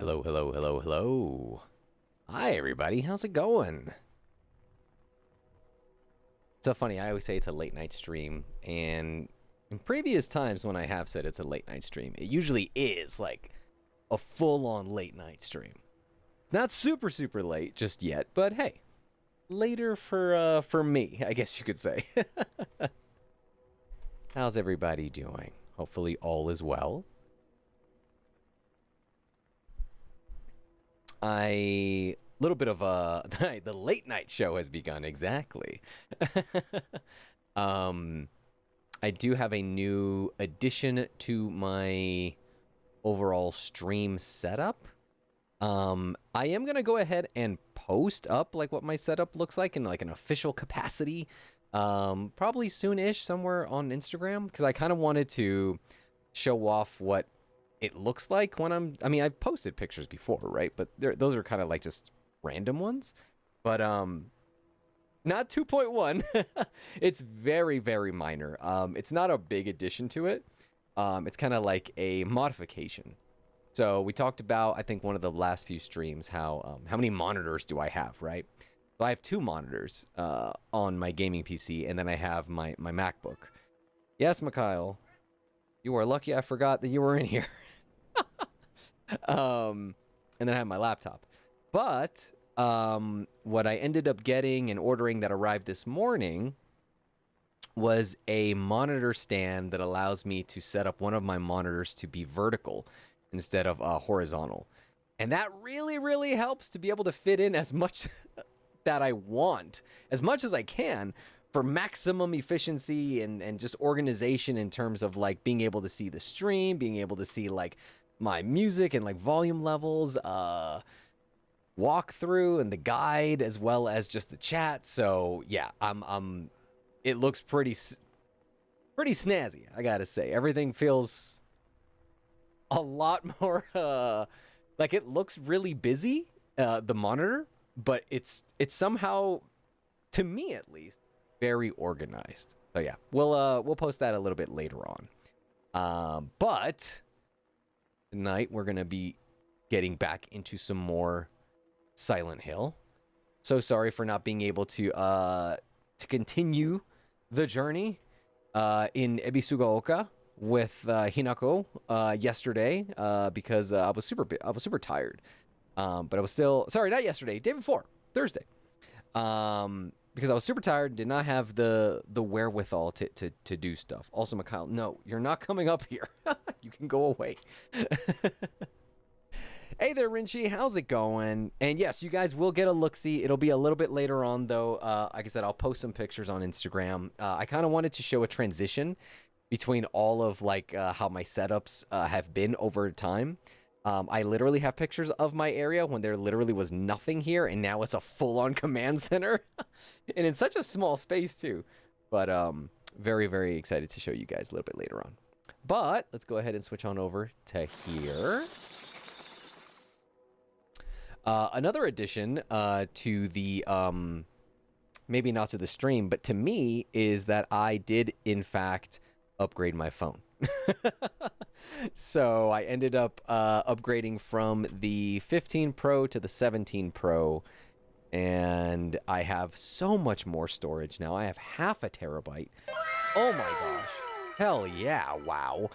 Hello, hello, hello, hello. Hi, everybody. How's it going? It's so funny. I always say it's a late night stream, and in previous times when I have said it's a late night stream, it usually is like a full on late night stream. It's not super super late just yet, but hey, later for me, I guess you could say. How's everybody doing? Hopefully all is well. I little bit of a the late night show has begun exactly. um I do have a new addition to my overall stream setup. I am gonna go ahead and post up like what my setup looks like in like an official capacity. Probably soon-ish somewhere on Instagram because I kind of wanted to show off what it looks like when I mean, I've posted pictures before, right? But those are kind of like just random ones. But not 2.1. It's very very minor. It's not a big addition to it. It's kind of like a modification. So we talked about, I think one of the last few streams, how many monitors do I have, right? So I have two monitors on my gaming PC, and then I have my MacBook. Yes, Mikhail, you are lucky I forgot that you were in here. And then I have my laptop. But what I ended up getting and ordering that arrived this morning was a monitor stand that allows me to set up one of my monitors to be vertical instead of horizontal. And that really, really helps to be able to fit in as much that I want, as much as I can, for maximum efficiency and just organization in terms of like being able to see the stream, being able to see like my music and like volume levels, walkthrough and the guide, as well as just the chat. So yeah, it looks pretty snazzy, I gotta say. Everything feels a lot more like it looks really busy, the monitor, but it's somehow, to me at least, very organized. So yeah, we'll post that a little bit later on. But tonight we're gonna be getting back into some more Silent Hill. So sorry for not being able to continue the journey in Ebisugaoka with Hinako yesterday because I was super tired. But I was still sorry, not yesterday, day before, Thursday. Because I was super tired, did not have the wherewithal to do stuff. Also, Mikhail, no, you're not coming up here. You can go away. Hey there, Rinchi. How's it going? And yes, you guys will get a look-see. It'll be a little bit later on, though. Like I said, I'll post some pictures on Instagram. I kind of wanted to show a transition between all of like how my setups have been over time. I literally have pictures of my area when there literally was nothing here, and now it's a full-on command center, and in such a small space too. But very very excited to show you guys a little bit later on. But let's go ahead and switch on over to here. Another addition to the maybe not to the stream, but to me, is that I did in fact upgrade my phone. So I ended up upgrading from the 15 Pro to the 17 Pro, and I have so much more storage now. I have half a terabyte. Oh my gosh. Hell yeah, wow.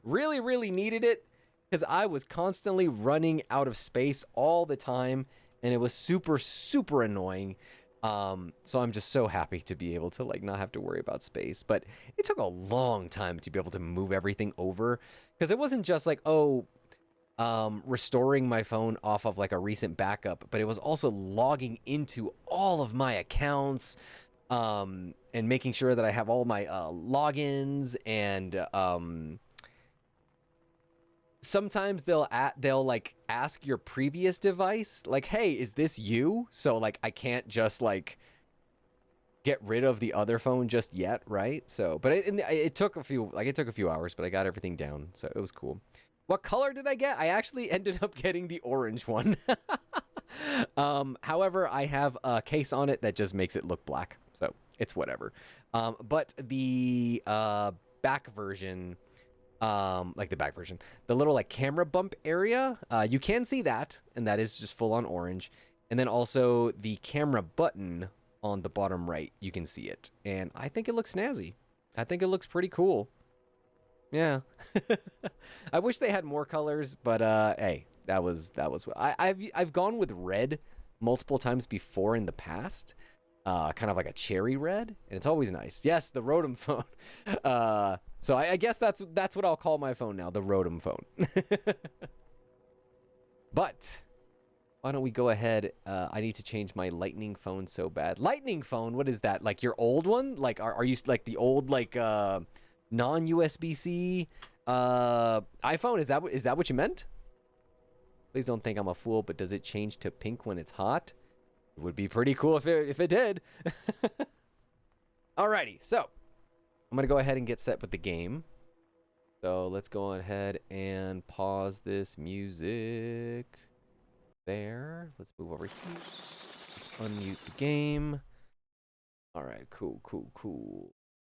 Really, really needed it because I was constantly running out of space all the time, and it was super, super annoying. So I'm just so happy to be able to like not have to worry about space. But it took a long time to be able to move everything over because it wasn't just like, oh, restoring my phone off of like a recent backup, but it was also logging into all of my accounts, and making sure that I have all my logins, and sometimes they'll like ask your previous device like, hey, is this you? So like I can't just like get rid of the other phone just yet, right? So but it took a few hours, but I got everything down, so it was cool. What color did I get? I actually ended up getting the orange one. However, I have a case on it that just makes it look black, so it's whatever. But the back version Like the back version. The little like camera bump area, you can see that, and that is just full on orange. And then also the camera button on the bottom right, you can see it. And I think it looks snazzy. I think it looks pretty cool. Yeah. I wish they had more colors, but hey, that was I've gone with red multiple times before in the past. Kind of like a cherry red, and it's always nice. Yes, the Rotom phone. So I guess that's what I'll call my phone now, the Rotom phone. But why don't we go ahead? I need to change my Lightning phone so bad. Lightning phone? What is that? Like your old one? Like are you like the old like non-USB-C iPhone? Is that what you meant? Please don't think I'm a fool, but does it change to pink when it's hot? It would be pretty cool if it did. Alrighty, so I'm gonna go ahead and get set with the game. So let's go ahead and pause this music. There. Let's move over here. Let's unmute the game. Alright, cool.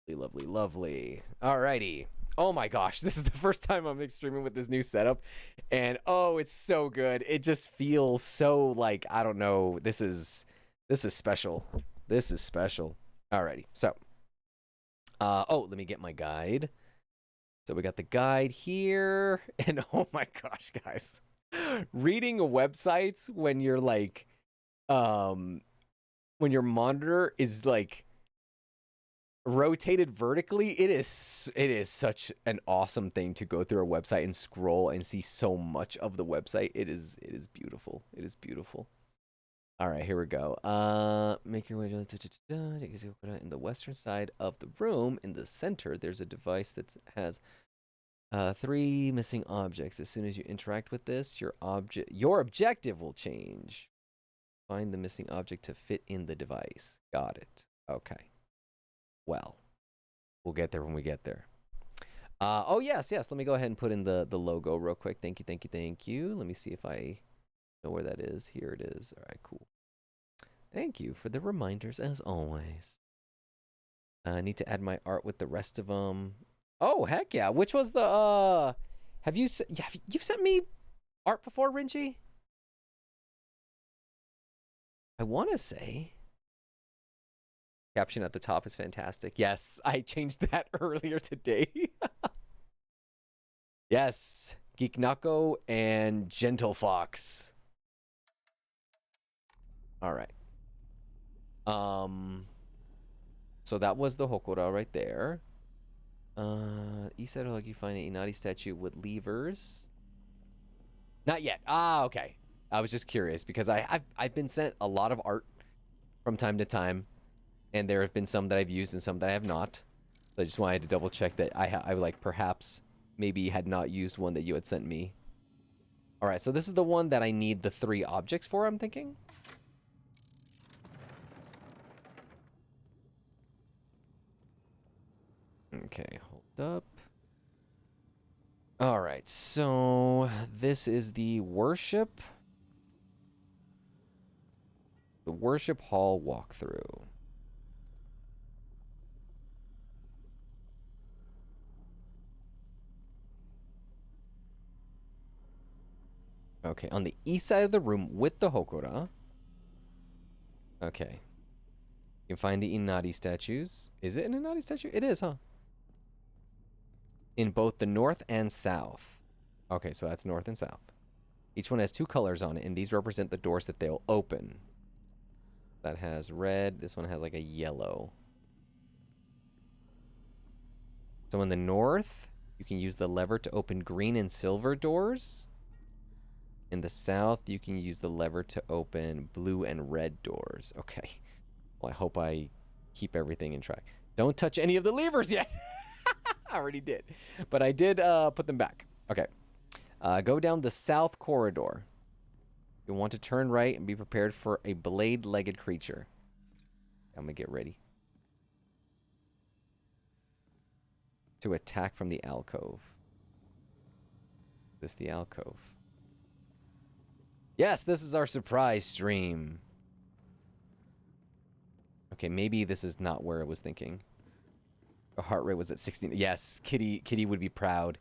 Lovely. Alrighty. Oh my gosh, this is the first time I'm streaming with this new setup. And oh, it's so good. It just feels so like, I don't know, this is special. This is special. Alrighty, so. Oh, let me get my guide. So we got the guide here. And oh my gosh, guys. Reading websites when you're like, when your monitor is like rotated vertically, it is such an awesome thing to go through a website and scroll and see so much of the website. It is beautiful. It is beautiful. All right, here we go. Make your way to in the western side of the room. In the center, there's a device that has 3 missing objects. As soon as you interact with this, your objective will change. Find the missing object to fit in the device. Got it. Okay. Well, we'll get there when we get there. Oh, yes. Let me go ahead and put in the logo real quick. Thank you. Let me see if I know where that is. Here it is. All right, cool. Thank you for the reminders, as always. I need to add my art with the rest of them. Oh, heck yeah. Which was the, you've sent me art before, Rinji? I want to say. Caption at the top is fantastic. Yes, I changed that earlier today. Yes, Geek Nako and Gentle Fox. All right. So that was the Hokora right there. East side of you find an Inari statue with levers. Not yet. Ah, okay. I was just curious because I've been sent a lot of art from time to time. And there have been some that I've used and some that I have not. So I just wanted to double check that I like perhaps maybe had not used one that you had sent me. All right, so this is the one that I need the 3 objects for, I'm thinking. Okay, hold up. All right, so this is the worship hall walkthrough. Okay, on the east side of the room with the Hokora. Okay. You can find the Inari statues. Is it an Inari statue? It is, huh? In both the north and south. Okay, so that's north and south. Each one has 2 colors on it, and these represent the doors that they'll open. That has red. This one has like a yellow. So in the north, you can use the lever to open green and silver doors. In the south, you can use the lever to open blue and red doors. Okay. Well, I hope I keep everything in track. Don't touch any of the levers yet. I already did. But I did put them back. Okay. Go down the south corridor. You'll want to turn right and be prepared for a blade-legged creature. I'm going to get ready. To attack from the alcove. Is this the alcove? Yes, this is our surprise stream. Okay, maybe this is not where I was thinking. The heart rate was at 16. Yes, Kitty would be proud.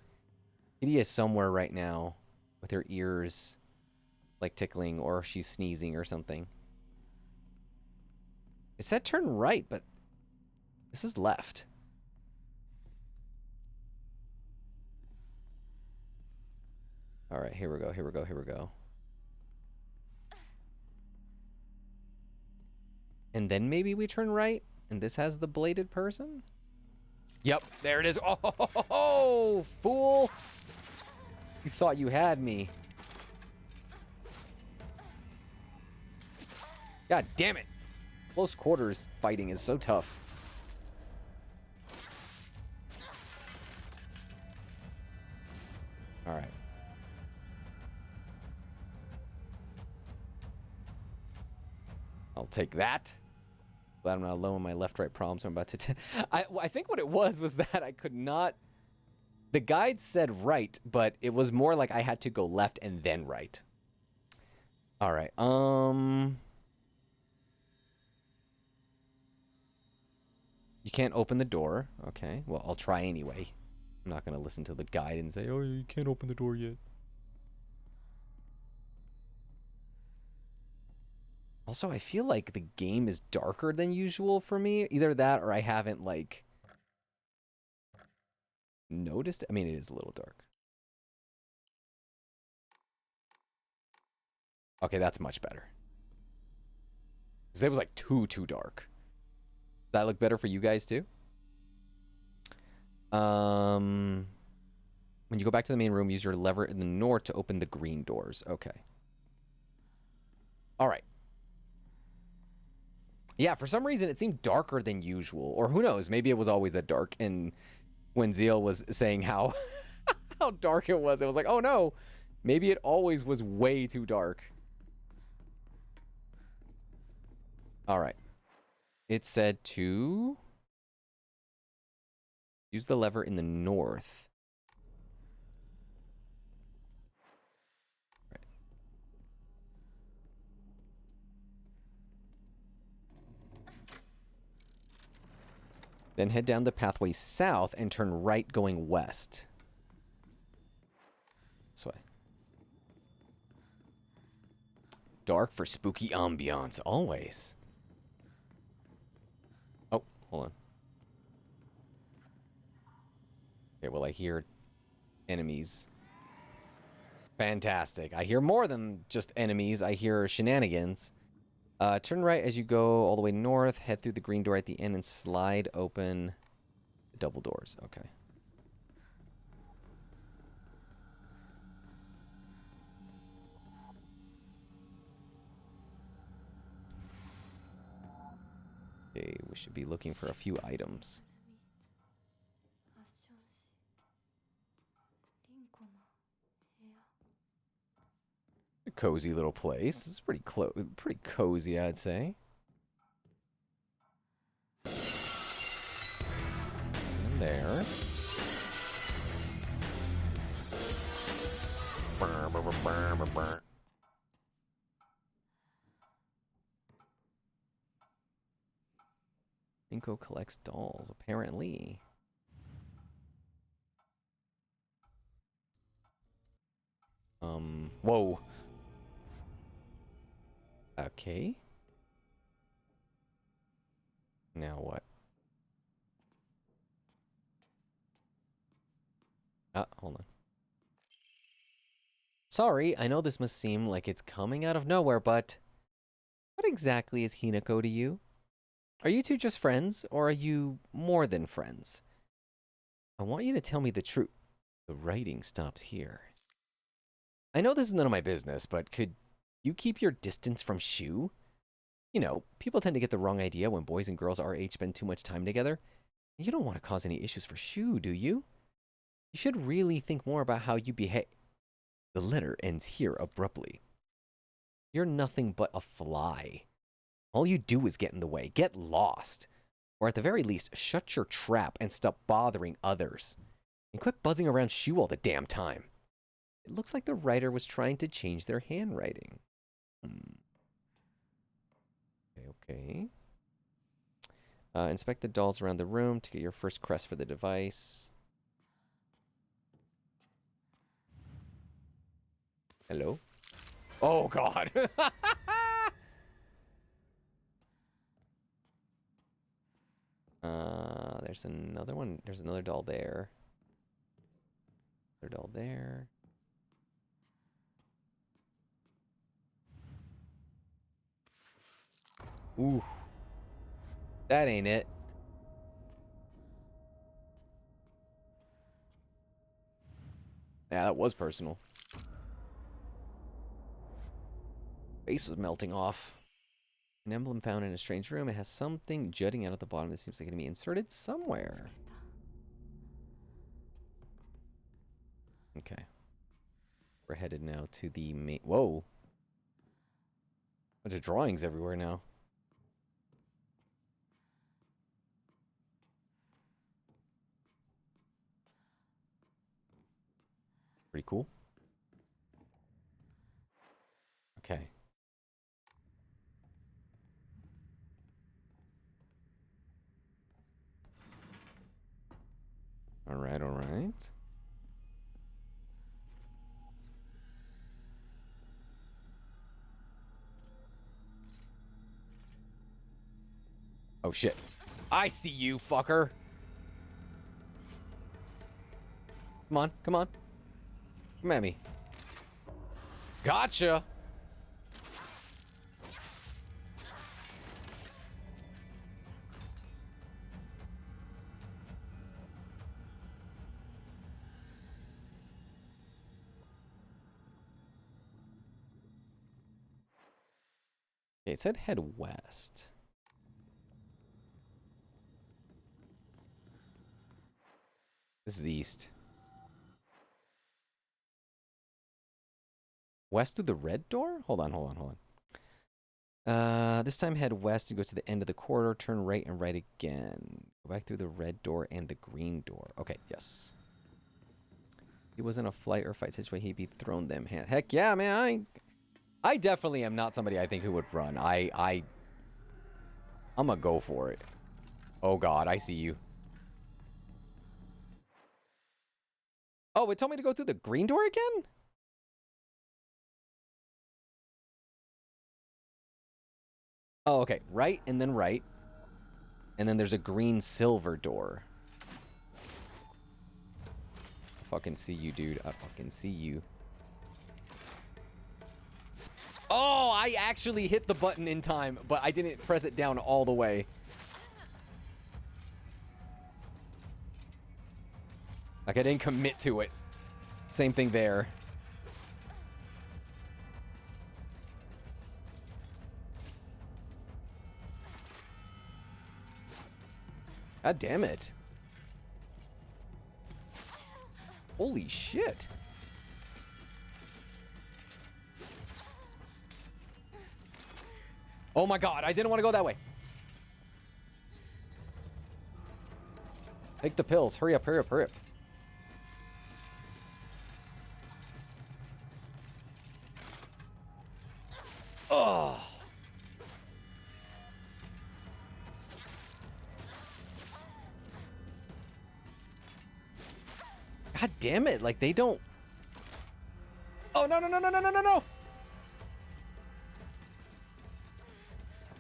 Kitty is somewhere right now with her ears like tickling, or she's sneezing or something. It said turn right, but this is left. All right, here we go, here we go, here we go. And then maybe we turn right, and this has the bladed person? Yep, there it is. Oh, fool! You thought you had me. God damn it. Close quarters fighting is so tough. All right. I'll take that. Glad I'm not alone with my left-right problems. I'm about to... I think what it was that I could not... The guide said right, but it was more like I had to go left and then right. All right. You can't open the door. Okay. Well, I'll try anyway. I'm not going to listen to the guide and say, oh, you can't open the door yet. Also, I feel like the game is darker than usual for me. Either that or I haven't, like, noticed. I mean, it is a little dark. Okay, that's much better. Because it was, like, too dark. Does that look better for you guys, too? When you go back to the main room, use your lever in the north to open the green doors. Okay. All right. Yeah, for some reason, it seemed darker than usual. Or who knows, maybe it was always that dark. And when Zeal was saying how, how dark it was like, oh no, maybe it always was way too dark. All right. It said to use the lever in the north. Right. Then head down the pathway south and turn right going west. This way. Dark for spooky ambiance, always. Oh, hold on. Okay, well, I hear enemies. Fantastic. I hear more than just enemies. I hear shenanigans. Turn right as you go all the way north. Head through the green door at the end and slide open the double doors. Okay. Okay, we should be looking for a few items. A cozy little place. This is pretty cozy, I'd say. And there. Inko collects dolls, apparently. Whoa. Okay. Now what? Hold on. Sorry, I know this must seem like it's coming out of nowhere, but what exactly is Hinako to you? Are you two just friends, or are you more than friends? I want you to tell me the truth. The writing stops here. I know this is none of my business, but could you keep your distance from Shu? You know, people tend to get the wrong idea when boys and girls our age spend too much time together. You don't want to cause any issues for Shu, do you? You should really think more about how you behave. The letter ends here abruptly. You're nothing but a fly. All you do is get in the way. Get lost. Or at the very least, shut your trap and stop bothering others. And quit buzzing around Shu all the damn time. It looks like the writer was trying to change their handwriting. Okay. Inspect the dolls around the room to get your first crest for the device. Hello? Oh, God. There's another one. There's another doll there. Another doll there. Ooh. That ain't it. Yeah, that was personal. Face was melting off. An emblem found in a strange room. It has something jutting out at the bottom that seems like it can be inserted somewhere. Okay. We're headed now to the main... Whoa. Bunch of drawings everywhere now. Pretty cool. Okay. All right, all right. Oh, shit. I see you, fucker. Come on, come on. Come at me. Gotcha. Okay, it said head west. This is east. West through the red door? Hold on, hold on, hold on. This time head west and go to the end of the corridor, turn right and right again. Go back through the red door and the green door. Okay, yes. He wasn't a flight or fight situation, he'd be thrown them hand. Heck yeah, man. I definitely am not somebody I think who would run. I'm gonna go for it. Oh god, I see you. Oh, it told me to go through the green door again? Oh, okay. Right and then right. And then there's a green silver door. I fucking see you, dude. I fucking see you. Oh, I actually hit the button in time, but I didn't press it down all the way. Like, I didn't commit to it. Same thing there. God damn it. Holy shit. Oh my god, I didn't want to go that way. Take the pills. Hurry up, hurry up, hurry up. Oh. God damn it. Like, they don't... Oh, no, no, no, no, no, no, no, no.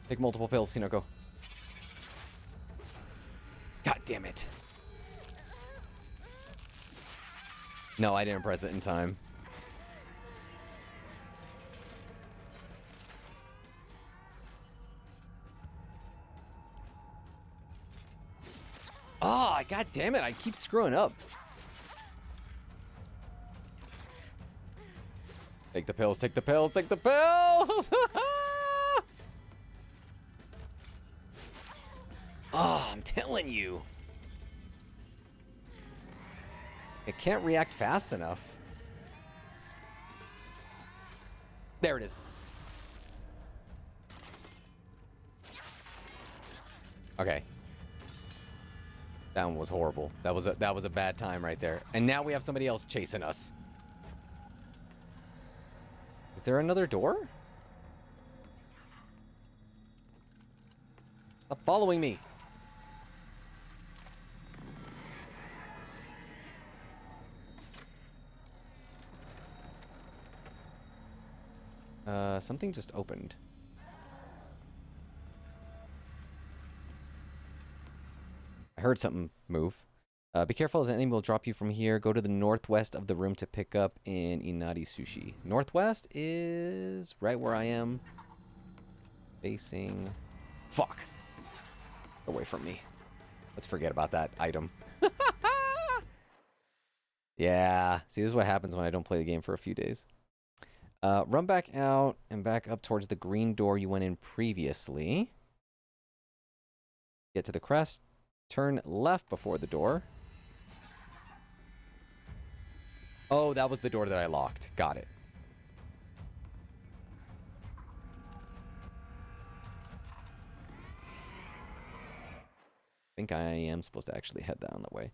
Take multiple pills, Sinoko. God damn it. No, I didn't press it in time. Oh, god damn it. I keep screwing up. Take the pills, take the pills, take the pills! Oh, I'm telling you. It can't react fast enough. There it is. Okay. That one was horrible. That was a bad time right there. And now we have somebody else chasing us. Is there another door? Stop following me. Something just opened. I heard something move. Be careful as an enemy will drop you from here. Go to the northwest of the room to pick up an Inari Sushi. Northwest is right where I am. Facing... Fuck! Away from me. Let's forget about that item. Yeah. See, this is what happens when I don't play the game for a few days. Run back out and back up towards the green door you went in previously. Get to the crest. Turn left before the door. Oh, that was the door that I locked. Got it. I think I am supposed to actually head down that way.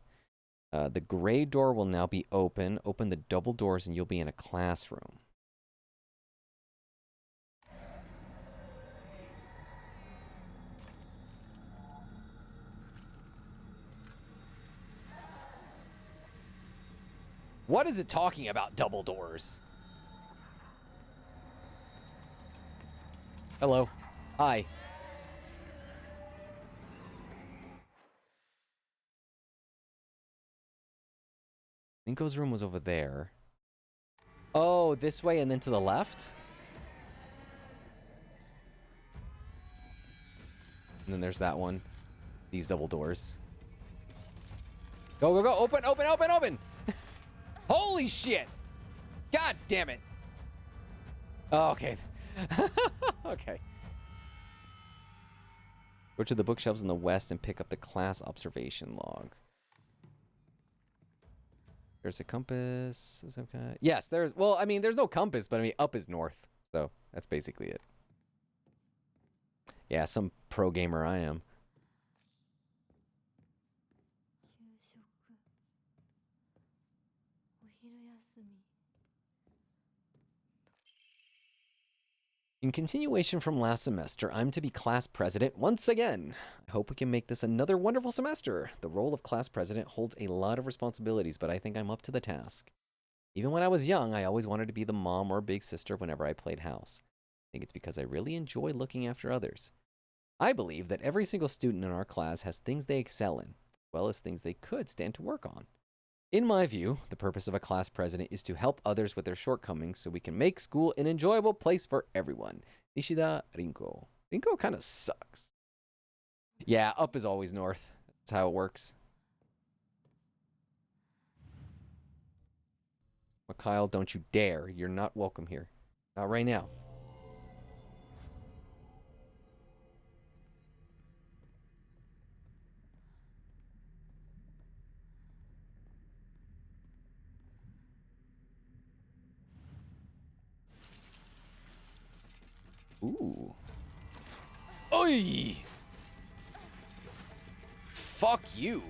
The gray door will now be open. Open the double doors and you'll be in a classroom. What is it talking about, double doors? Hello. Hi. Linko's room was over there. Oh, this way and then to the left? And then there's that one. These double doors. Go, go, go. Open, open, open, open! Holy shit! God damn it! Oh, okay. Okay. Go to the bookshelves in the west and pick up the class observation log. There's a compass. Okay. Yes, there's... Well, I mean, there's no compass, but I mean, up is north. So, that's basically it. Yeah, some pro gamer I am. In continuation from last semester, I'm to be class president once again. I hope we can make this another wonderful semester. The role of class president holds a lot of responsibilities, but I think I'm up to the task. Even when I was young, I always wanted to be the mom or big sister whenever I played house. I think it's because I really enjoy looking after others. I believe that every single student in our class has things they excel in, as well as things they could stand to work on. In my view, the purpose of a class president is to help others with their shortcomings so we can make school an enjoyable place for everyone. Nishida Rinko. Rinko kind of sucks. Yeah, up is always north. That's how it works. Mikhail, don't you dare. You're not welcome here. Not right now. Ooh. Oi! Fuck you.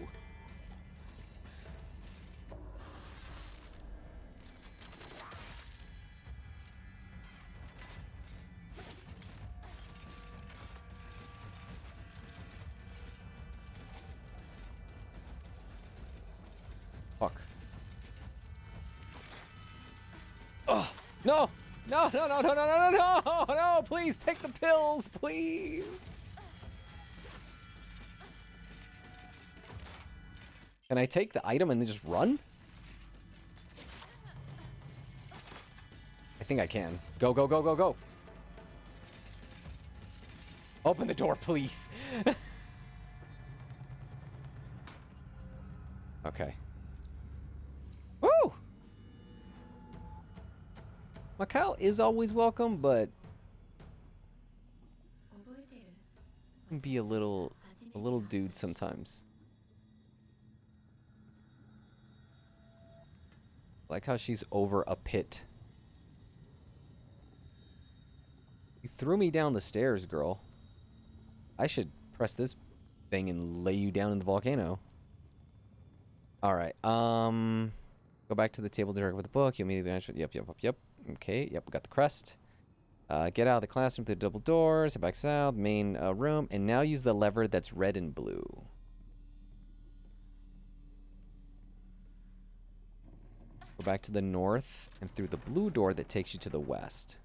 Fuck. Oh, no! No, no, no, no, no, no, no, no, no! Please take the pills, please! Can I take the item and then just run? I think I can. Go, go, go, go, go! Open the door, please! Okay. Woo! Mikhail is always welcome, but can be a little dude sometimes. Like how she's over a pit. You threw me down the stairs, girl. I should press this thing and lay you down in the volcano. Alright, go back to the table direct with the book. You immediately answer. Yep. Okay, yep, we got the crest. Get out of the classroom through the double doors, head back south, main room, and now use the lever that's red and blue. Go back to the north and through the blue door that takes you to the west.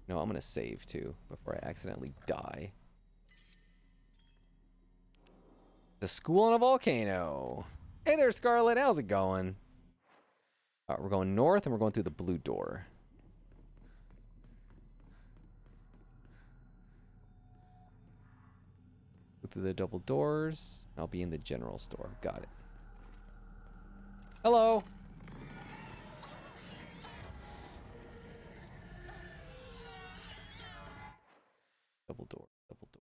No, I'm gonna save too before I accidentally die. The school on a volcano. Hey there, Scarlet. How's it going? All right, we're going north and we're going through the blue door. Go through the double doors. I'll be in the general store. Got it. Hello. Double door. Double door.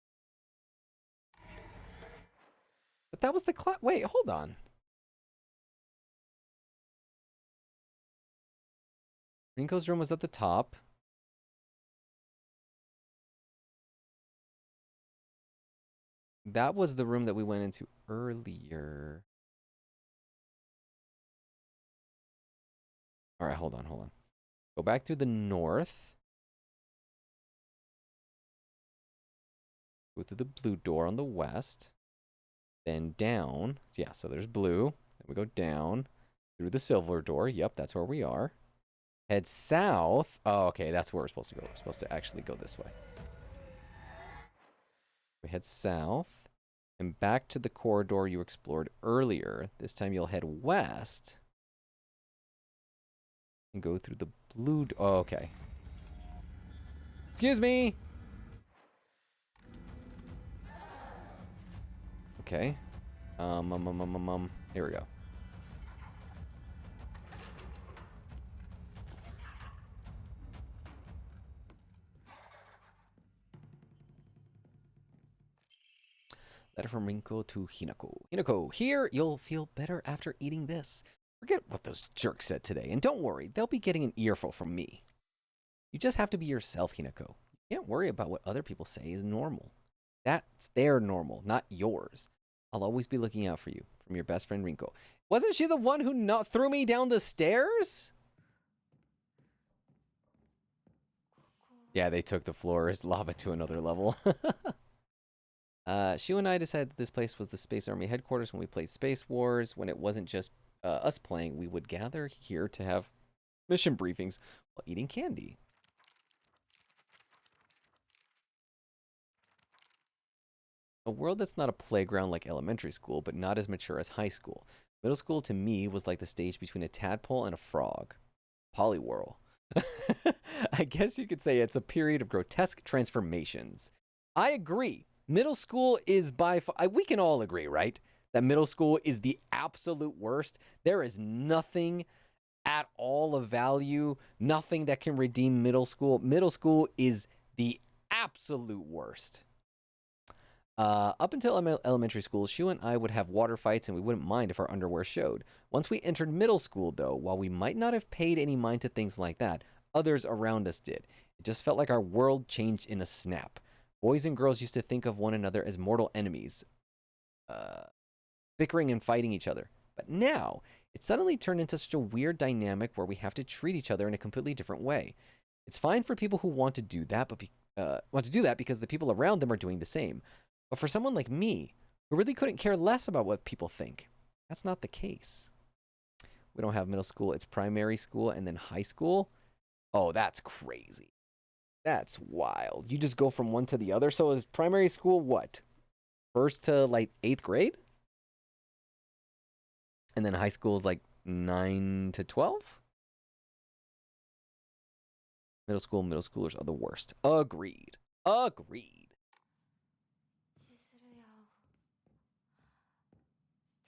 But that was the class. Wait, hold on. Rinko's room was at the top. That was the room that we went into earlier. All right, hold on, hold on. Go back through the north. Go through the blue door on the west. Then down. Yeah, so there's blue. Then we go down through the silver door. Yep, that's where we are. Head south. Oh, okay, that's where we're supposed to go. We're supposed to actually go this way. We head south and back to the corridor you explored earlier. This time you'll head west and go through the blue. Oh, okay. Excuse me. Okay. Here we go. Letter from Rinko to Hinako. Hinako, here you'll feel better after eating this. Forget what those jerks said today, and don't worry, they'll be getting an earful from me. You just have to be yourself, Hinako. You can't worry about what other people say is normal. That's their normal, not yours. I'll always be looking out for you. From your best friend, Rinko. Wasn't she the one who not threw me down the stairs? Yeah, they took the floor's lava to another level. Shu and I decided that this place was the Space Army headquarters when we played Space Wars. When it wasn't just us playing, we would gather here to have mission briefings while eating candy. A world that's not a playground like elementary school, but not as mature as high school. Middle school to me was like the stage between a tadpole and a frog. Poliwhirl. I guess you could say it's a period of grotesque transformations. I agree. Middle school is by far, we can all agree, right? That middle school is the absolute worst. There is nothing at all of value, nothing that can redeem middle school. Middle school is the absolute worst. Up until elementary school, Shu and I would have water fights and we wouldn't mind if our underwear showed. Once we entered middle school, though, while we might not have paid any mind to things like that, others around us did. It just felt like our world changed in a snap. Boys and girls used to think of one another as mortal enemies, bickering and fighting each other. But now, it suddenly turned into such a weird dynamic where we have to treat each other in a completely different way. It's fine for people who want to do that, because the people around them are doing the same. But for someone like me, who really couldn't care less about what people think, that's not the case. We don't have middle school, it's primary school and then high school. Oh, that's crazy. That's wild. You just go from one to the other. So is primary school what? First to like 8th grade? And then high school is like 9 to 12? Middle schoolers are the worst. Agreed.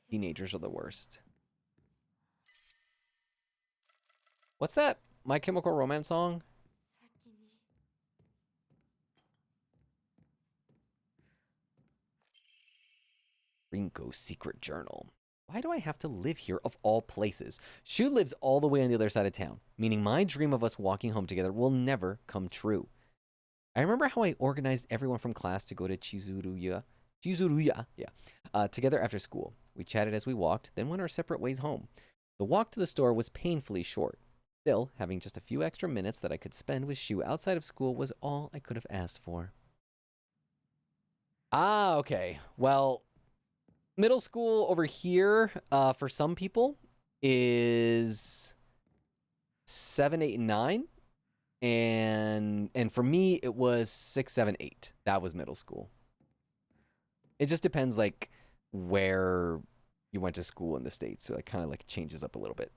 Teenagers are the worst. What's that My Chemical Romance song? Rinko's secret journal. Why do I have to live here of all places? Shu lives all the way on the other side of town, meaning my dream of us walking home together will never come true. I remember how I organized everyone from class to go to Chizuruya, together after school. We chatted as we walked, then went our separate ways home. The walk to the store was painfully short. Still, having just a few extra minutes that I could spend with Shu outside of school was all I could have asked for. Ah, okay. Well, middle school over here, for some people, is 7, 8, and 9. And for me it was 6, 7, 8. That was middle school. It just depends like where you went to school in the States, so it kind of like changes up a little bit.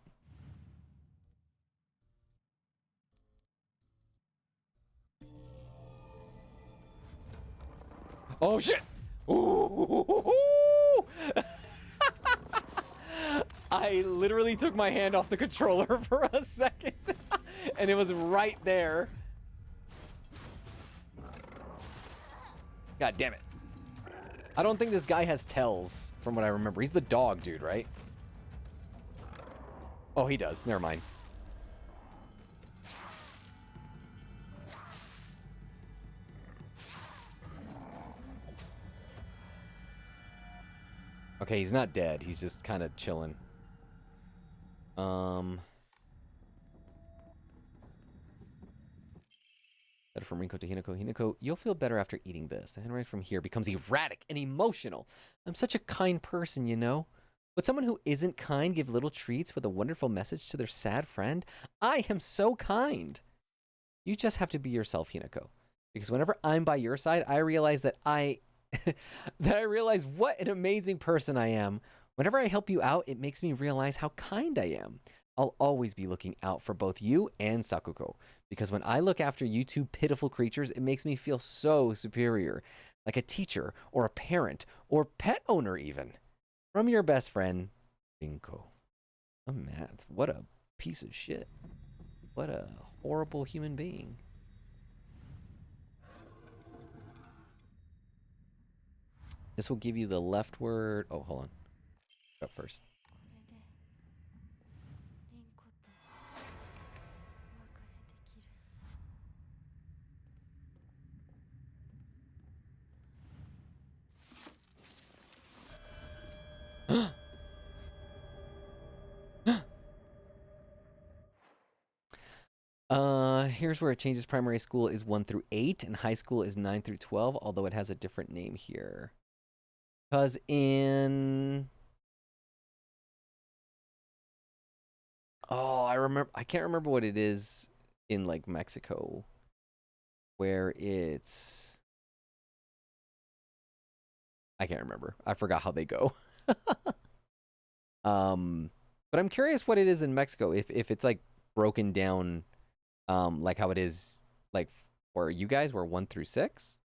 Oh shit! Ooh. I literally took my hand off the controller for a second, and it was right there. God damn it. I don't think this guy has tells, from what I remember. He's the dog dude, right? Oh, he does. Never mind. Okay, he's not dead. He's just kind of chilling. Letter from Rinko to Hinako. Hinako, you'll feel better after eating this. The handwriting from here becomes erratic and emotional. I'm such a kind person, you know? Would someone who isn't kind give little treats with a wonderful message to their sad friend? I am so kind. You just have to be yourself, Hinako. Because whenever I'm by your side, I realize that that I realize what an amazing person I am. Whenever I help you out, it makes me realize how kind I am. I'll always be looking out for both you and Sakuko. Because when I look after you two pitiful creatures, it makes me feel so superior. Like a teacher, or a parent, or pet owner even. From your best friend, Rinko. Oh, Matt, what a piece of shit. What a horrible human being. This will give you the leftward. Oh, hold on. Up first. Here's where it changes. Primary school is 1 through 8, and high school is 9 through 12, although it has a different name here. Because in... Oh, I can't remember what it is in, like, Mexico. Where it's... I can't remember. I forgot how they go. But I'm curious what it is in Mexico. If it's, like, broken down... like how it is, like, for you guys, where 1 through 6.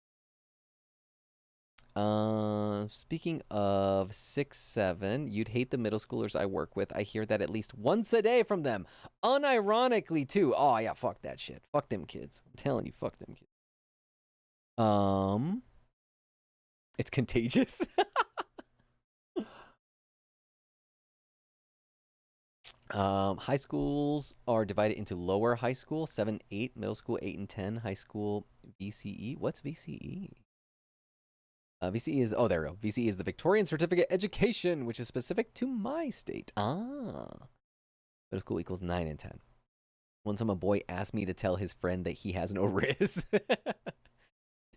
Speaking of 6, 7, you'd hate the middle schoolers I work with. I hear that at least once a day from them, unironically too. Oh yeah, fuck that shit. Fuck them kids. I'm telling you, fuck them kids. It's contagious. High schools are divided into lower high school, 7, 8, middle school, 8 and 10, high school, VCE. What's VCE? VCE is, oh, there we go. VCE is the Victorian Certificate Education, which is specific to my state. Ah. Middle school equals 9 and 10. One time a boy asked me to tell his friend that he has no riz.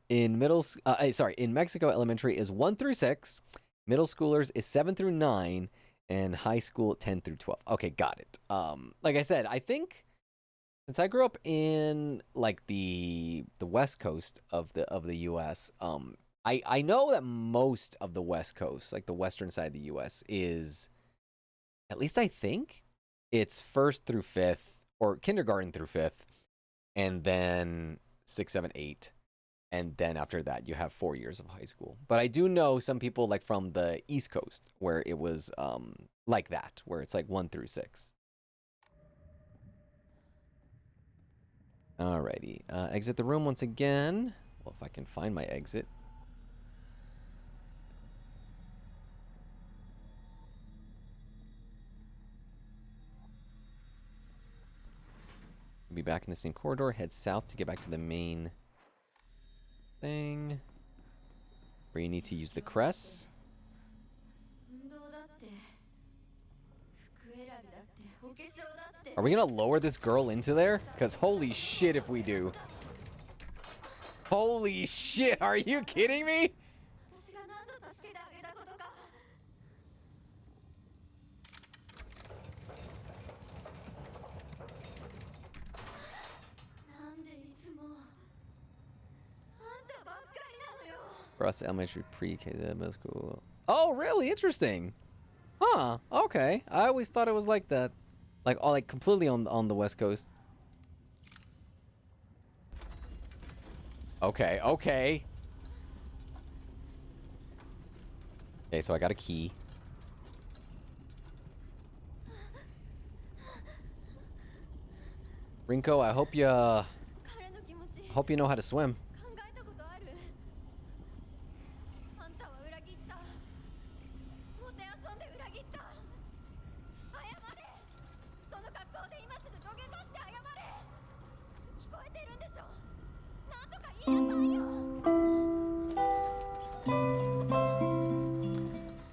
In Mexico, elementary is 1 through 6. Middle schoolers is 7 through 9. And high school 10 through 12. Okay, got it. Like I said, I think since I grew up in like the West Coast of the US, I know that most of the West Coast, like the western side of the US, is, at least I think, it's 1st through 5th, or kindergarten through 5th, and then 6, 7, 8. And then after that, you have 4 years of high school. But I do know some people like from the East Coast where it was like that, where it's like 1 through 6. Alrighty. Exit the room once again. Well, if I can find my exit. Be back in the same corridor. Head south to get back to the main thing, where you need to use the crest. Are we gonna lower this girl into there? Because holy shit if we do. Holy shit, are you kidding me? For us, elementary, pre-K, middle school. Oh, really? Interesting. Huh. Okay. I always thought it was like that. Like, oh, like completely on the West Coast. Okay, okay. Okay, so I got a key. Rinko, I hope you know how to swim.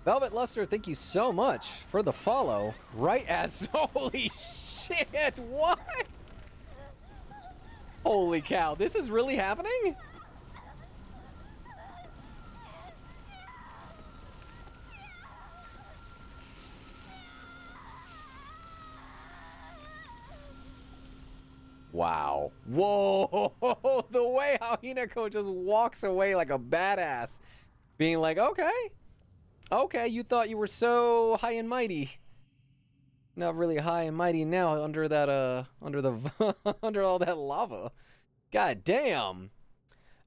Velvet Luster, thank you so much for the follow. Right as holy shit, what? Holy cow, this is really happening? Wow. Whoa, the way how Hinako just walks away like a badass. Being like, okay, you thought you were so high and mighty. Not really high and mighty now under that, under all that lava. God damn.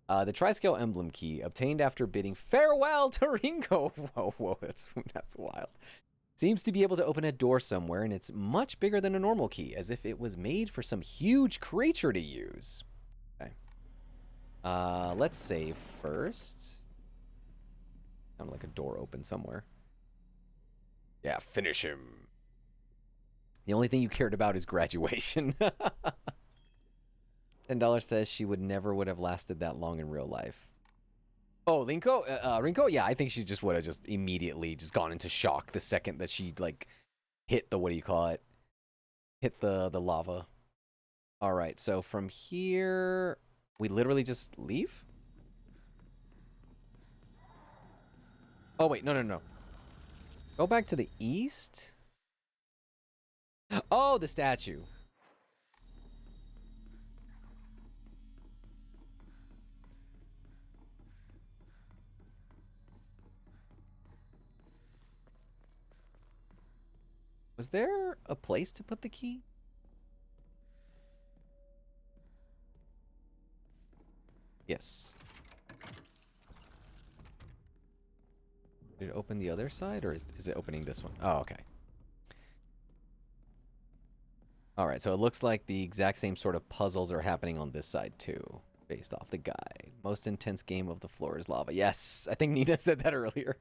The Triscale emblem key, obtained after bidding farewell to Rinko. Whoa, that's wild. Seems to be able to open a door somewhere, and it's much bigger than a normal key, as if it was made for some huge creature to use. Okay. Let's save first. Sounded like a door open somewhere. Yeah, finish him. The only thing you cared about is graduation. $10 says she would have lasted that long in real life. Oh, Rinko? Yeah, I think she just would have just immediately just gone into shock the second that she, like, hit the, what do you call it? Hit the lava. All right, so from here, we literally just leave? Oh, wait, no. Go back to the east? Oh, the statue. Was there a place to put the key? Yes. Did it open the other side, or is it opening this one? Oh, okay. All right, so it looks like the exact same sort of puzzles are happening on this side too, based off the guide. Most intense game of the floor is lava. Yes, I think Nina said that earlier.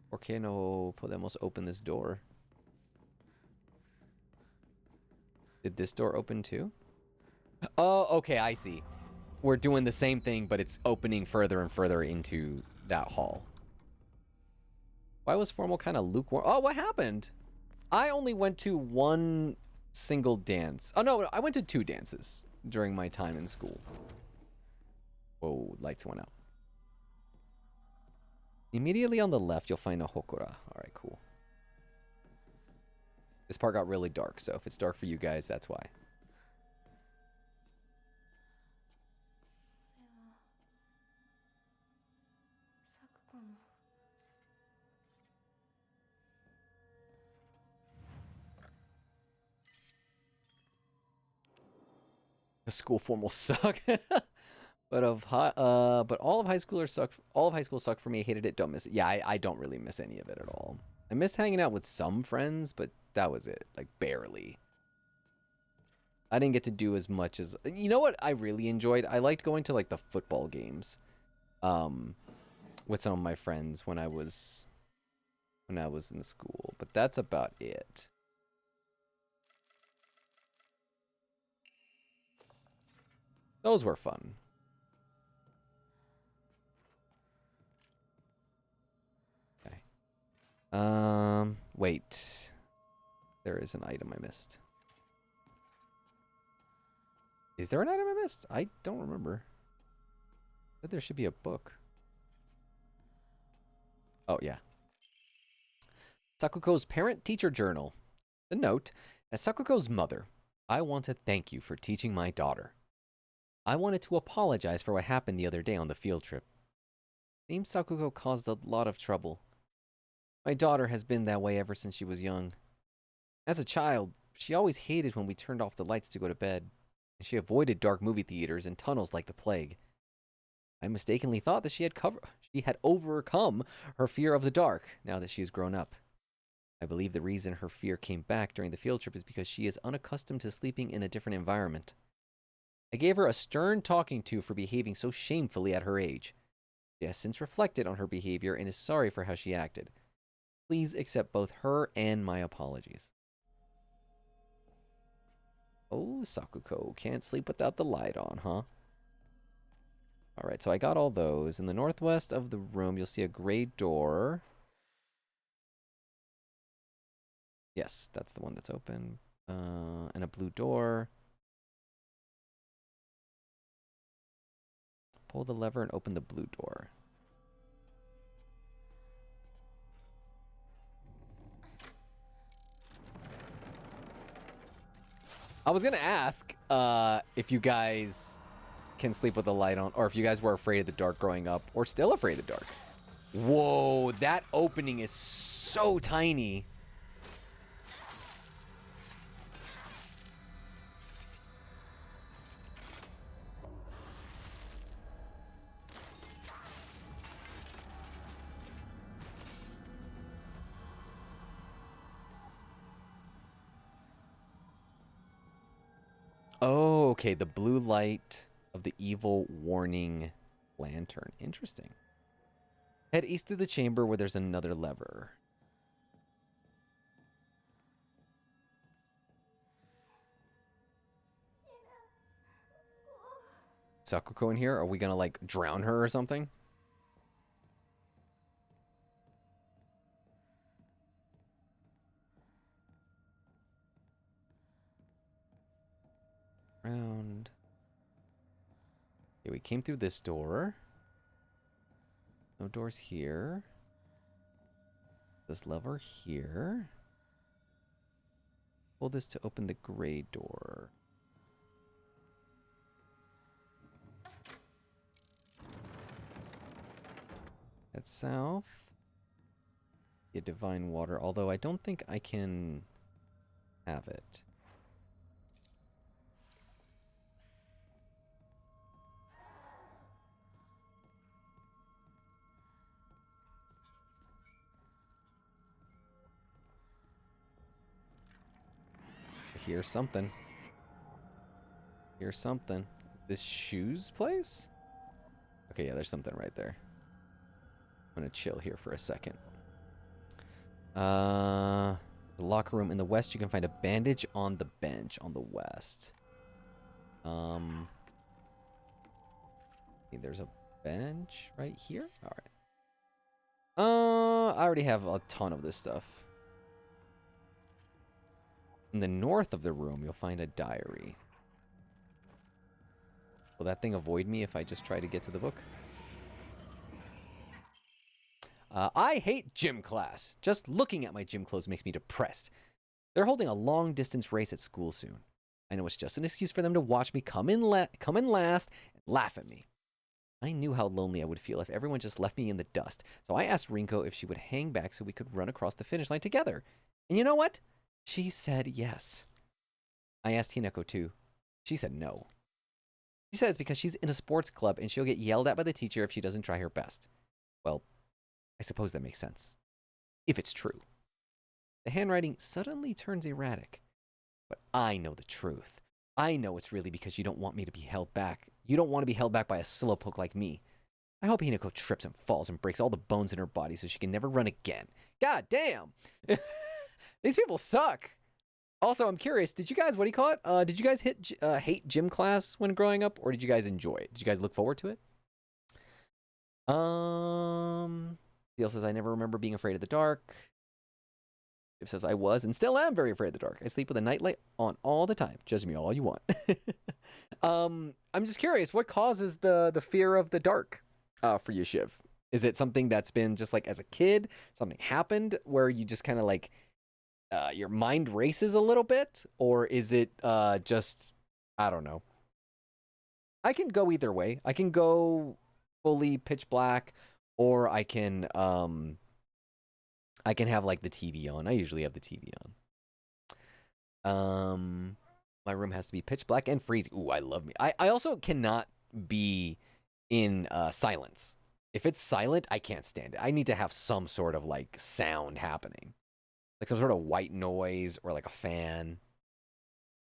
¿Por qué no podemos open this door? Did this door open too? Oh, okay, I see. We're doing the same thing, but it's opening further and further into that hall. Why was formal kind of lukewarm? Oh, what happened? I only went to one single dance. Oh, no, I went to 2 dances during my time in school. Whoa, lights went out. Immediately on the left, you'll find a Hokora. All right, cool. This part got really dark, so if it's dark for you guys, that's why. The school formal suck. But all of high school sucked for me. I hated it. Don't miss it. Yeah, I don't really miss any of it at all. I missed hanging out with some friends, but that was it. Like, barely. I didn't get to do as much as... You know what I really enjoyed? I liked going to, like, the football games. With some of my friends when I was in school. But that's about it. Those were fun. Okay. Wait. There is an item I missed. Is there an item I missed? I don't remember. But there should be a book. Oh, yeah. Sakuko's parent-teacher journal. The note, as Sakuko's mother, I want to thank you for teaching my daughter. I wanted to apologize for what happened the other day on the field trip. Seems Sakuko caused a lot of trouble. My daughter has been that way ever since she was young. As a child, she always hated when we turned off the lights to go to bed, and she avoided dark movie theaters and tunnels like the plague. I mistakenly thought that she had overcome her fear of the dark now that she has grown up. I believe the reason her fear came back during the field trip is because she is unaccustomed to sleeping in a different environment. I gave her a stern talking to for behaving so shamefully at her age. She has since reflected on her behavior and is sorry for how she acted. Please accept both her and my apologies. Oh, Sakuko, can't sleep without the light on, huh? Alright, so I got all those. In the northwest of the room, you'll see a gray door. Yes, that's the one that's open. And a blue door. Pull the lever and open the blue door. I was gonna ask if you guys can sleep with the light on, or if you guys were afraid of the dark growing up, or still afraid of the dark. Whoa, that opening is so tiny. Oh, okay, the blue light of the evil warning lantern. Interesting. Head east through the chamber where there's another lever. Sakuko in here? Are we gonna, like, drown her or something? Round. Okay, we came through this door. No doors here. This lever here. Pull this to open the gray door. Head south. Get divine water, although I don't think I can have it. Here's something. Here's something. This shoes place? Okay, yeah, there's something right there. I'm gonna chill here for a second. The locker room in the west, you can find a bandage on the bench on the west. Okay, there's a bench right here. All right. I already have a ton of this stuff. In the north of the room, you'll find a diary. Will that thing avoid me if I just try to get to the book? I hate gym class. Just looking at my gym clothes makes me depressed. They're holding a long-distance race at school soon. I know it's just an excuse for them to watch me come in last and laugh at me. I knew how lonely I would feel if everyone just left me in the dust, so I asked Rinko if she would hang back so we could run across the finish line together. And you know what? She said yes. I asked Hinako too. She said no. She said it's because she's in a sports club and she'll get yelled at by the teacher if she doesn't try her best. Well, I suppose that makes sense. If it's true. The handwriting suddenly turns erratic. But I know the truth. I know it's really because you don't want me to be held back. You don't want to be held back by a slowpoke like me. I hope Hinako trips and falls and breaks all the bones in her body so she can never run again. God damn! These people suck! Also, I'm curious, did you guys, what do you call it? Did you guys hate gym class when growing up, or did you guys enjoy it? Did you guys look forward to it? Steele says, I never remember being afraid of the dark. It says, I was and still am very afraid of the dark. I sleep with a nightlight on all the time. Judge me all you want. I'm just curious, what causes the fear of the dark for you, Shiv? Is it something that's been just like as a kid, something happened where you just kind of like, your mind races a little bit? Or is it just, I don't know. I can go either way. I can go fully pitch black, or I can have like the TV on. I usually have the TV on. My room has to be pitch black and freezing. Ooh, I love me. I also cannot be in silence. If it's silent, I can't stand it. I need to have some sort of like sound happening, like some sort of white noise or like a fan.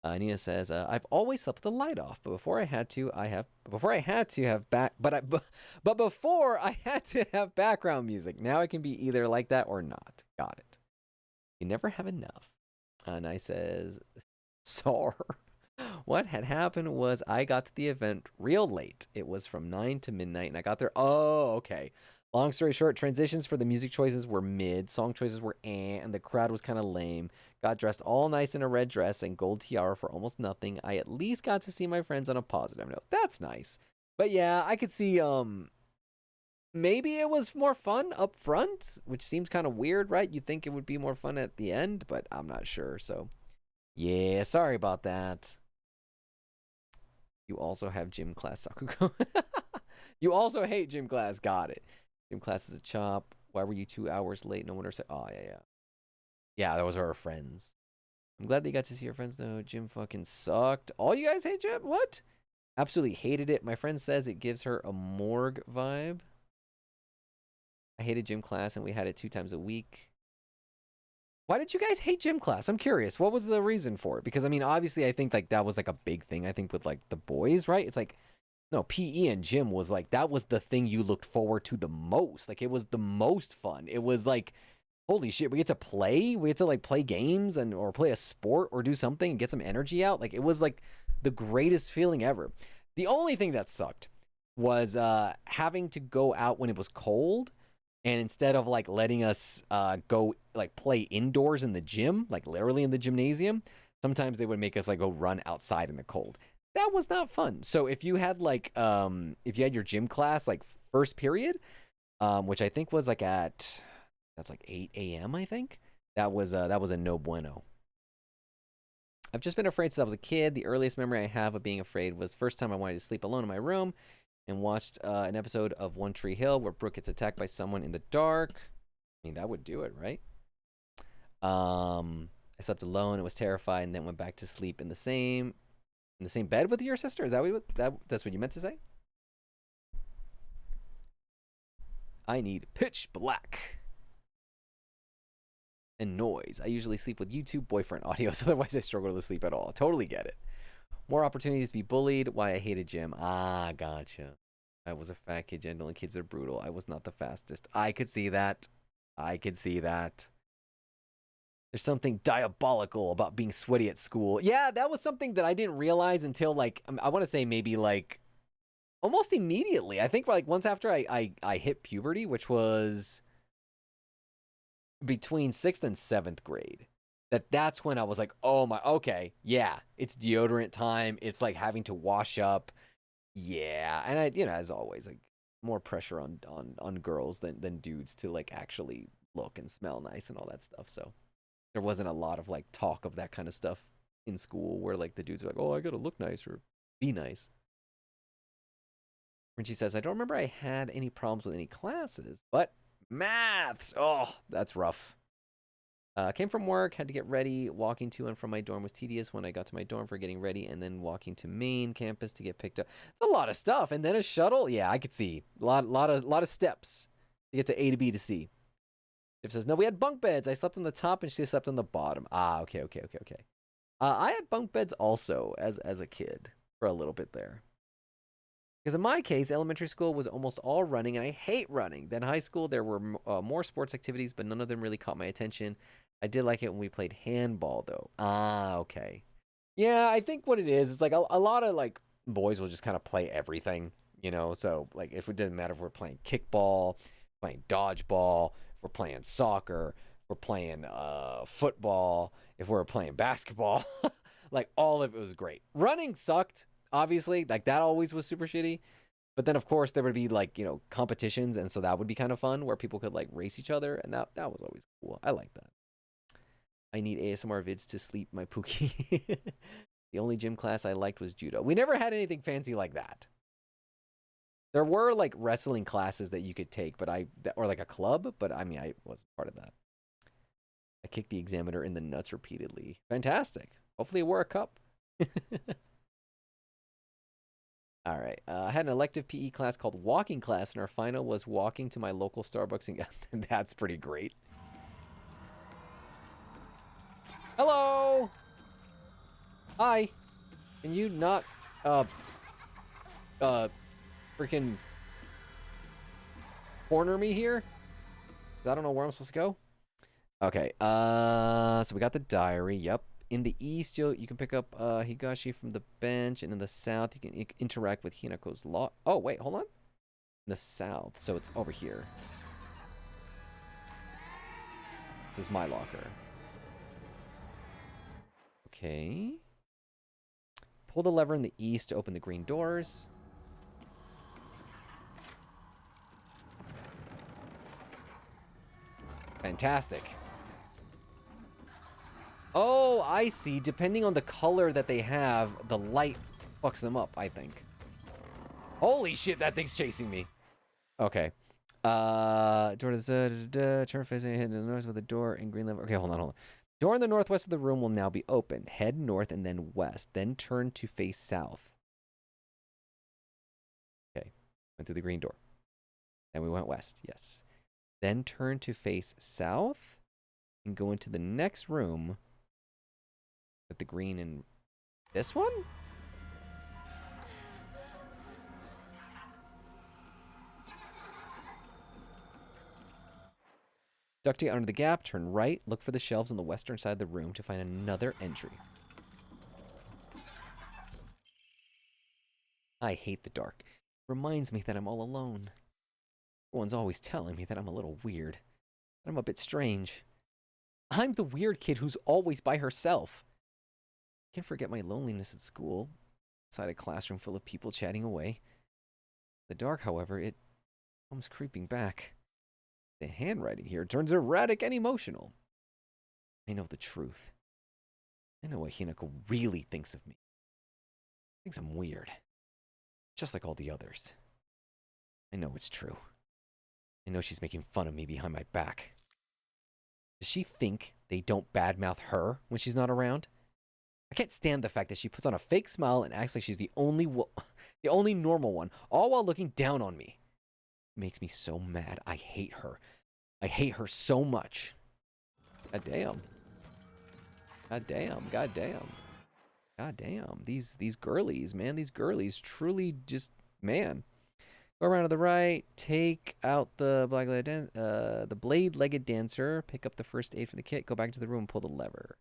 Nina says, "I've always slept with the light off, but before I had to have before I had to have background music. Now I can be either like that or not. Got it. You never have enough." And I says, "Sorry." What had happened was I got to the event real late. It was from 9 to midnight, and I got there. Oh, okay. Long story short, transitions for the music choices were mid, song choices were and the crowd was kind of lame. Got dressed all nice in a red dress and gold tiara for almost nothing. I at least got to see my friends on a positive note. That's nice. But yeah, I could see maybe it was more fun up front, which seems kind of weird, right? You'd think it would be more fun at the end, but I'm not sure. So yeah, sorry about that. You also have gym class, Sakuko. You also hate gym class. Got it. Gym class is a chop. Why were you 2 hours late? No wonder. Oh, yeah. Yeah, those are our friends. I'm glad that you got to see your friends, though. Gym fucking sucked. All you guys hate gym? What? Absolutely hated it. My friend says it gives her a morgue vibe. I hated gym class, and we had it 2 times a week. Why did you guys hate gym class? I'm curious. What was the reason for it? Because, I mean, obviously, I think, like, that was, like, a big thing, I think, with, like, the boys, right? It's like, no, PE and gym was, like, that was the thing you looked forward to the most. Like, it was the most fun. It was, like, holy shit, we get to play? We get to, like, play games and or play a sport or do something and get some energy out? Like, it was, like, the greatest feeling ever. The only thing that sucked was having to go out when it was cold, and instead of like letting us go like play indoors in the gym, like literally in the gymnasium, sometimes they would make us like go run outside in the cold. That was not fun. So if you had like if you had your gym class like first period, which I think was like at that's like 8 a.m. I think that was a no bueno. I've just been afraid since I was a kid. The earliest memory I have of being afraid was first time I wanted to sleep alone in my room and watched an episode of One Tree Hill where Brooke gets attacked by someone in the dark. I mean, that would do it, right? I slept alone and was terrified, and then went back to sleep in the same bed with your sister. Is that what that's what you meant to say? I need pitch black and noise. I usually sleep with YouTube boyfriend audios, otherwise I struggle to sleep at all. Totally get it. More opportunities to be bullied. Why I hated gym. Ah, gotcha. I was a fat kid. Gentlemen kids are brutal. I was not the fastest. I could see that. There's something diabolical about being sweaty at school. Yeah, that was something that I didn't realize until like I want to say maybe like almost immediately. I think like once after I hit puberty, which was between 6th and 7th grade. That's when I was like, oh my, okay, yeah, it's deodorant time. It's like having to wash up. Yeah, and I, as always, like more pressure on girls than dudes to like actually look and smell nice and all that stuff. So there wasn't a lot of like talk of that kind of stuff in school where like the dudes are like, oh, I gotta look nice or be nice. When she says, I don't remember I had any problems with any classes, but maths, oh, that's rough. Came from work, had to get ready. Walking to and from my dorm was tedious. When I got to my dorm for getting ready, and then walking to main campus to get picked up. It's a lot of stuff, and then a shuttle. Yeah, I could see a lot of steps to get to A to B to C. If says no, we had bunk beds. I slept on the top, and she slept on the bottom. Ah, okay. I had bunk beds also as a kid for a little bit there. Because in my case, elementary school was almost all running, and I hate running. Then high school, there were more sports activities, but none of them really caught my attention. I did like it when we played handball, though. Ah, okay. Yeah, I think what it is like a lot of like boys will just kind of play everything, So like if it doesn't matter if we're playing kickball, playing dodgeball, if we're playing soccer, if we're playing football, if we're playing basketball, like all of it was great. Running sucked, obviously, like that always was super shitty. But then of course there would be like competitions, and so that would be kind of fun where people could like race each other, and that was always cool. I like that. I need ASMR vids to sleep my Pookie. The only gym class I liked was judo. We never had anything fancy like that. There were like wrestling classes that you could take, or like a club, but I mean, I wasn't part of that. I kicked the examiner in the nuts repeatedly. Fantastic. Hopefully it wore a cup. All right. I had an elective PE class called walking class, and our final was walking to my local Starbucks, and that's pretty great. Hello. Hi. Can you not, freaking corner me here? I don't know where I'm supposed to go. Okay, so we got the diary. Yep. In the east, you can pick up Higashi from the bench, and in the south, you can interact with Hinako's law. Oh, wait, hold on. In the south, so it's over here. This is my locker. Okay. Pull the lever in the east to open the green doors. Fantastic. Oh, I see. Depending on the color that they have, the light fucks them up, I think. Holy shit, that thing's chasing me. Okay. Door to the turn facing head to the north with the door in green lever. Okay, hold on. Door in the northwest of the room will now be open. Head north and then west. Then turn to face south. Okay. Went through the green door. Then we went west. Yes. Then turn to face south and go into the next room with the green and this one? Duck to get under the gap, turn right, look for the shelves on the western side of the room to find another entry. I hate the dark. It reminds me that I'm all alone. Everyone's always telling me that I'm a little weird. That I'm a bit strange. I'm the weird kid who's always by herself. I can forget my loneliness at school, inside a classroom full of people chatting away. The dark, however, it comes creeping back. The handwriting here turns erratic and emotional. I know the truth. I know what Hinako really thinks of me. Thinks I'm weird. Just like all the others. I know it's true. I know she's making fun of me behind my back. Does she think they don't badmouth her when she's not around? I can't stand the fact that she puts on a fake smile and acts like she's the only normal one, all while looking down on me. It makes me so mad. I hate her. I hate her so much. God damn. God damn. God damn. God damn. These girlies, man. These girlies truly just, man. Go around to the right. Take out the blade-legged dancer. Pick up the first aid for the kit. Go back to the room and pull the lever.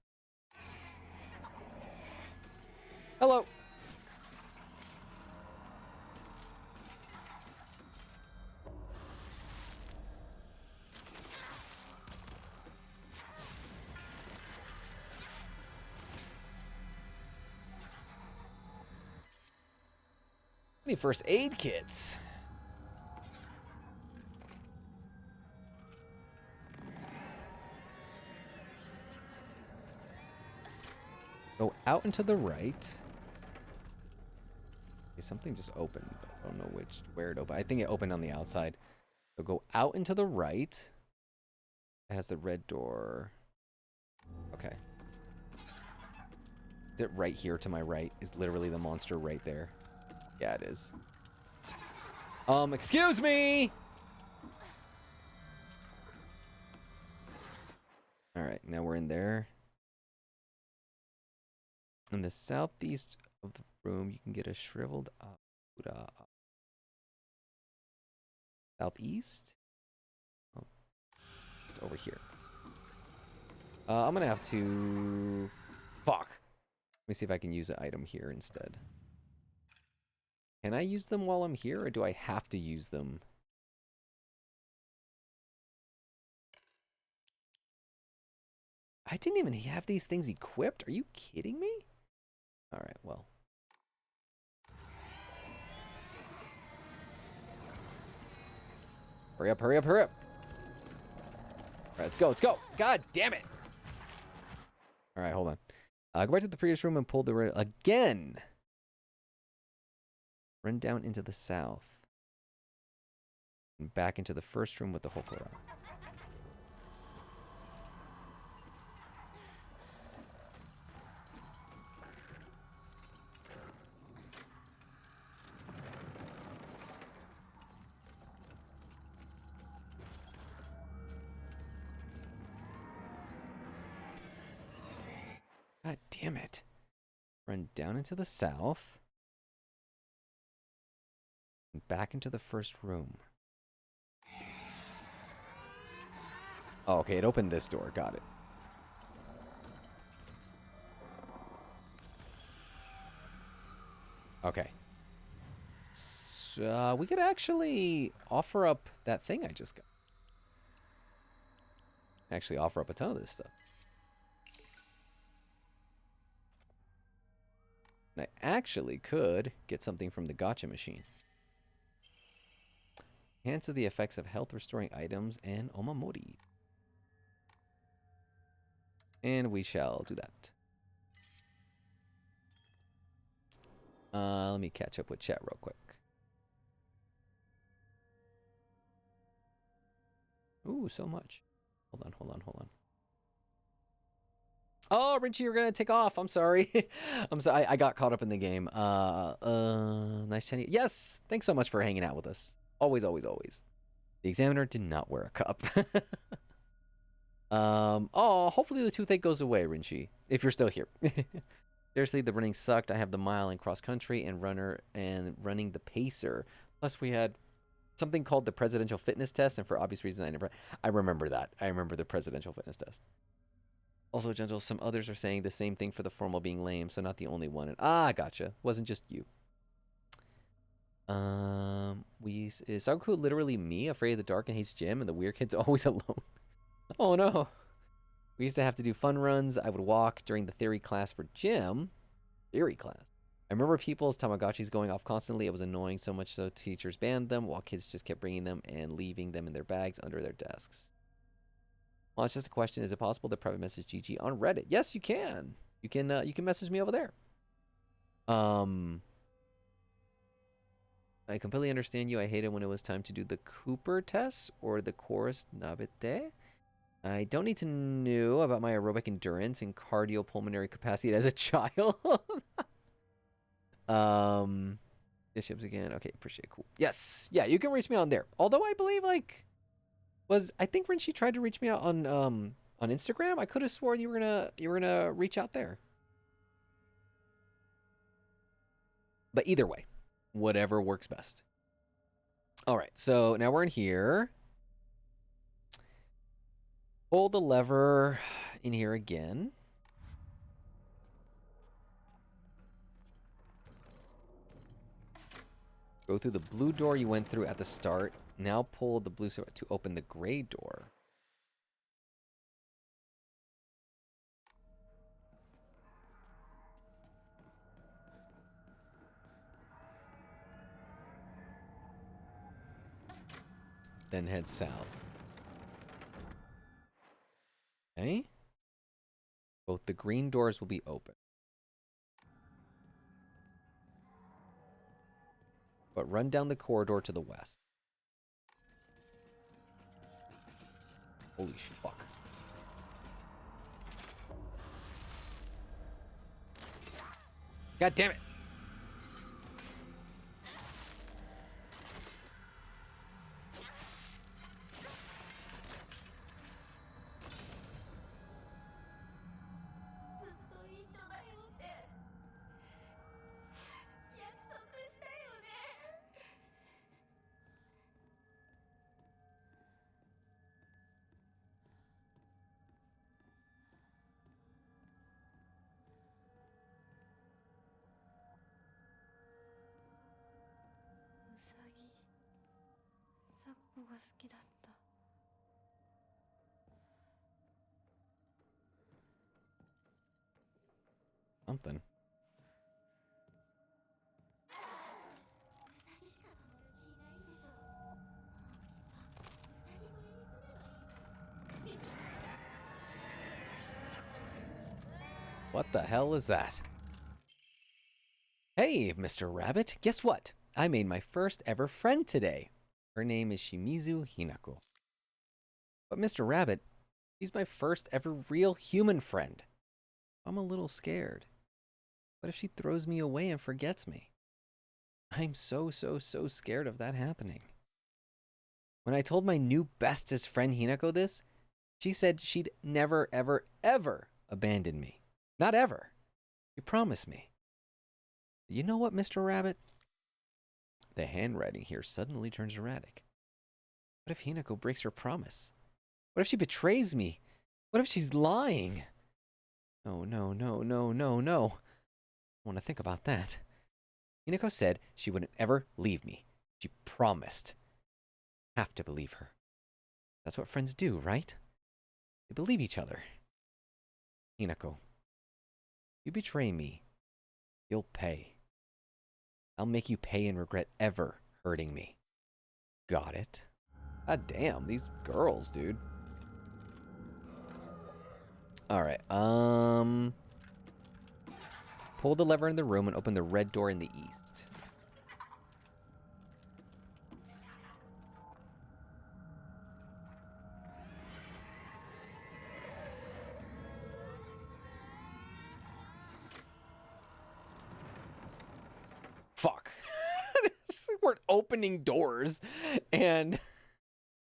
Hello. Any first aid kits? Go out and to the right. Okay, something just opened. I don't know where it opened. I think it opened on the outside. So go out and to the right. It has the red door. Okay. Is it right here to my right? Is literally the monster right there? Yeah, it is. Excuse me! Alright, now we're in there. In the southeast of the room, you can get a shriveled Buddha. Southeast? Oh, just over here. I'm gonna have to... Fuck! Let me see if I can use an item here instead. Can I use them while I'm here, or do I have to use them? I didn't even have these things equipped? Are you kidding me? Alright, well. Hurry up, hurry up, hurry up! Alright, let's go, let's go! God damn it! Alright, hold on. Go back to the previous room and pull the again. Run down into the south. And back into the first room with the Hokora. God damn it. Run down into the south. And back into the first room. Oh, okay, it opened this door. Got it. Okay. So, we could actually offer up that thing I just got. Actually offer up a ton of this stuff. And I actually could get something from the gacha machine. Enhance the effects of health restoring items and omamori. And we shall do that. Let me catch up with chat real quick. Ooh, so much. Hold on. Oh, Richie, you're gonna take off. I'm sorry. I'm sorry. I got caught up in the game. Nice Chinese. Yes, thanks so much for hanging out with us. Always. The examiner did not wear a cup. Hopefully the toothache goes away, Rinchi, if you're still here. Seriously, the running sucked. I have the mile in cross country and running the pacer. Plus, we had something called the presidential fitness test, and for obvious reasons, I remember that. I remember the presidential fitness test. Also, Gentle, some others are saying the same thing for the formal being lame, so not the only one. And, gotcha. Wasn't just you. Is Sagoku literally me, afraid of the dark and hates gym, and the weird kid's always alone? Oh no. We used to have to do fun runs. I would walk during the theory class for gym. Theory class. I remember people's Tamagotchis going off constantly. It was annoying, so much so teachers banned them, while kids just kept bringing them and leaving them in their bags under their desks. Well, it's just a question. Is it possible to private message GG on Reddit? Yes, you can. You can message me over there. I completely understand you. I hated when it was time to do the Cooper test or the chorus Nabete. I don't need to know about my aerobic endurance and cardiopulmonary capacity as a child. Yes, ships again. Okay, appreciate it. Cool. Yes. Yeah, you can reach me on there. Although I believe I think when she tried to reach me out on Instagram, I could have sworn you were gonna reach out there. But either way, whatever works best. All right, so now we're in here. Pull the lever in here again. Go through the blue door you went through at the start. Now pull the blue to open the gray door. Then head south. Okay. Both the green doors will be open. But run down the corridor to the west. Holy fuck. God damn it. Something. What the hell is that? Hey, Mr. Rabbit, guess what? I made my first ever friend today. Her name is Shimizu Hinako. But Mr. Rabbit, she's my first ever real human friend. I'm a little scared. What if she throws me away and forgets me? I'm so scared of that happening. When I told my new bestest friend Hinako this, she said she'd never, ever abandon me. Not ever. She promised me. You know what, Mr. Rabbit? The handwriting here suddenly turns erratic. What if Hinako breaks her promise? What if she betrays me? What if she's lying? Oh, no. I want to think about that. Hinako said she wouldn't ever leave me. She promised. Have to believe her. That's what friends do, right? They believe each other. Hinako, you betray me, you'll pay. I'll make you pay and regret ever hurting me. Got it? God damn, these girls, dude. Alright, pull the lever in the room and open the red door in the east. Fuck. We're opening doors and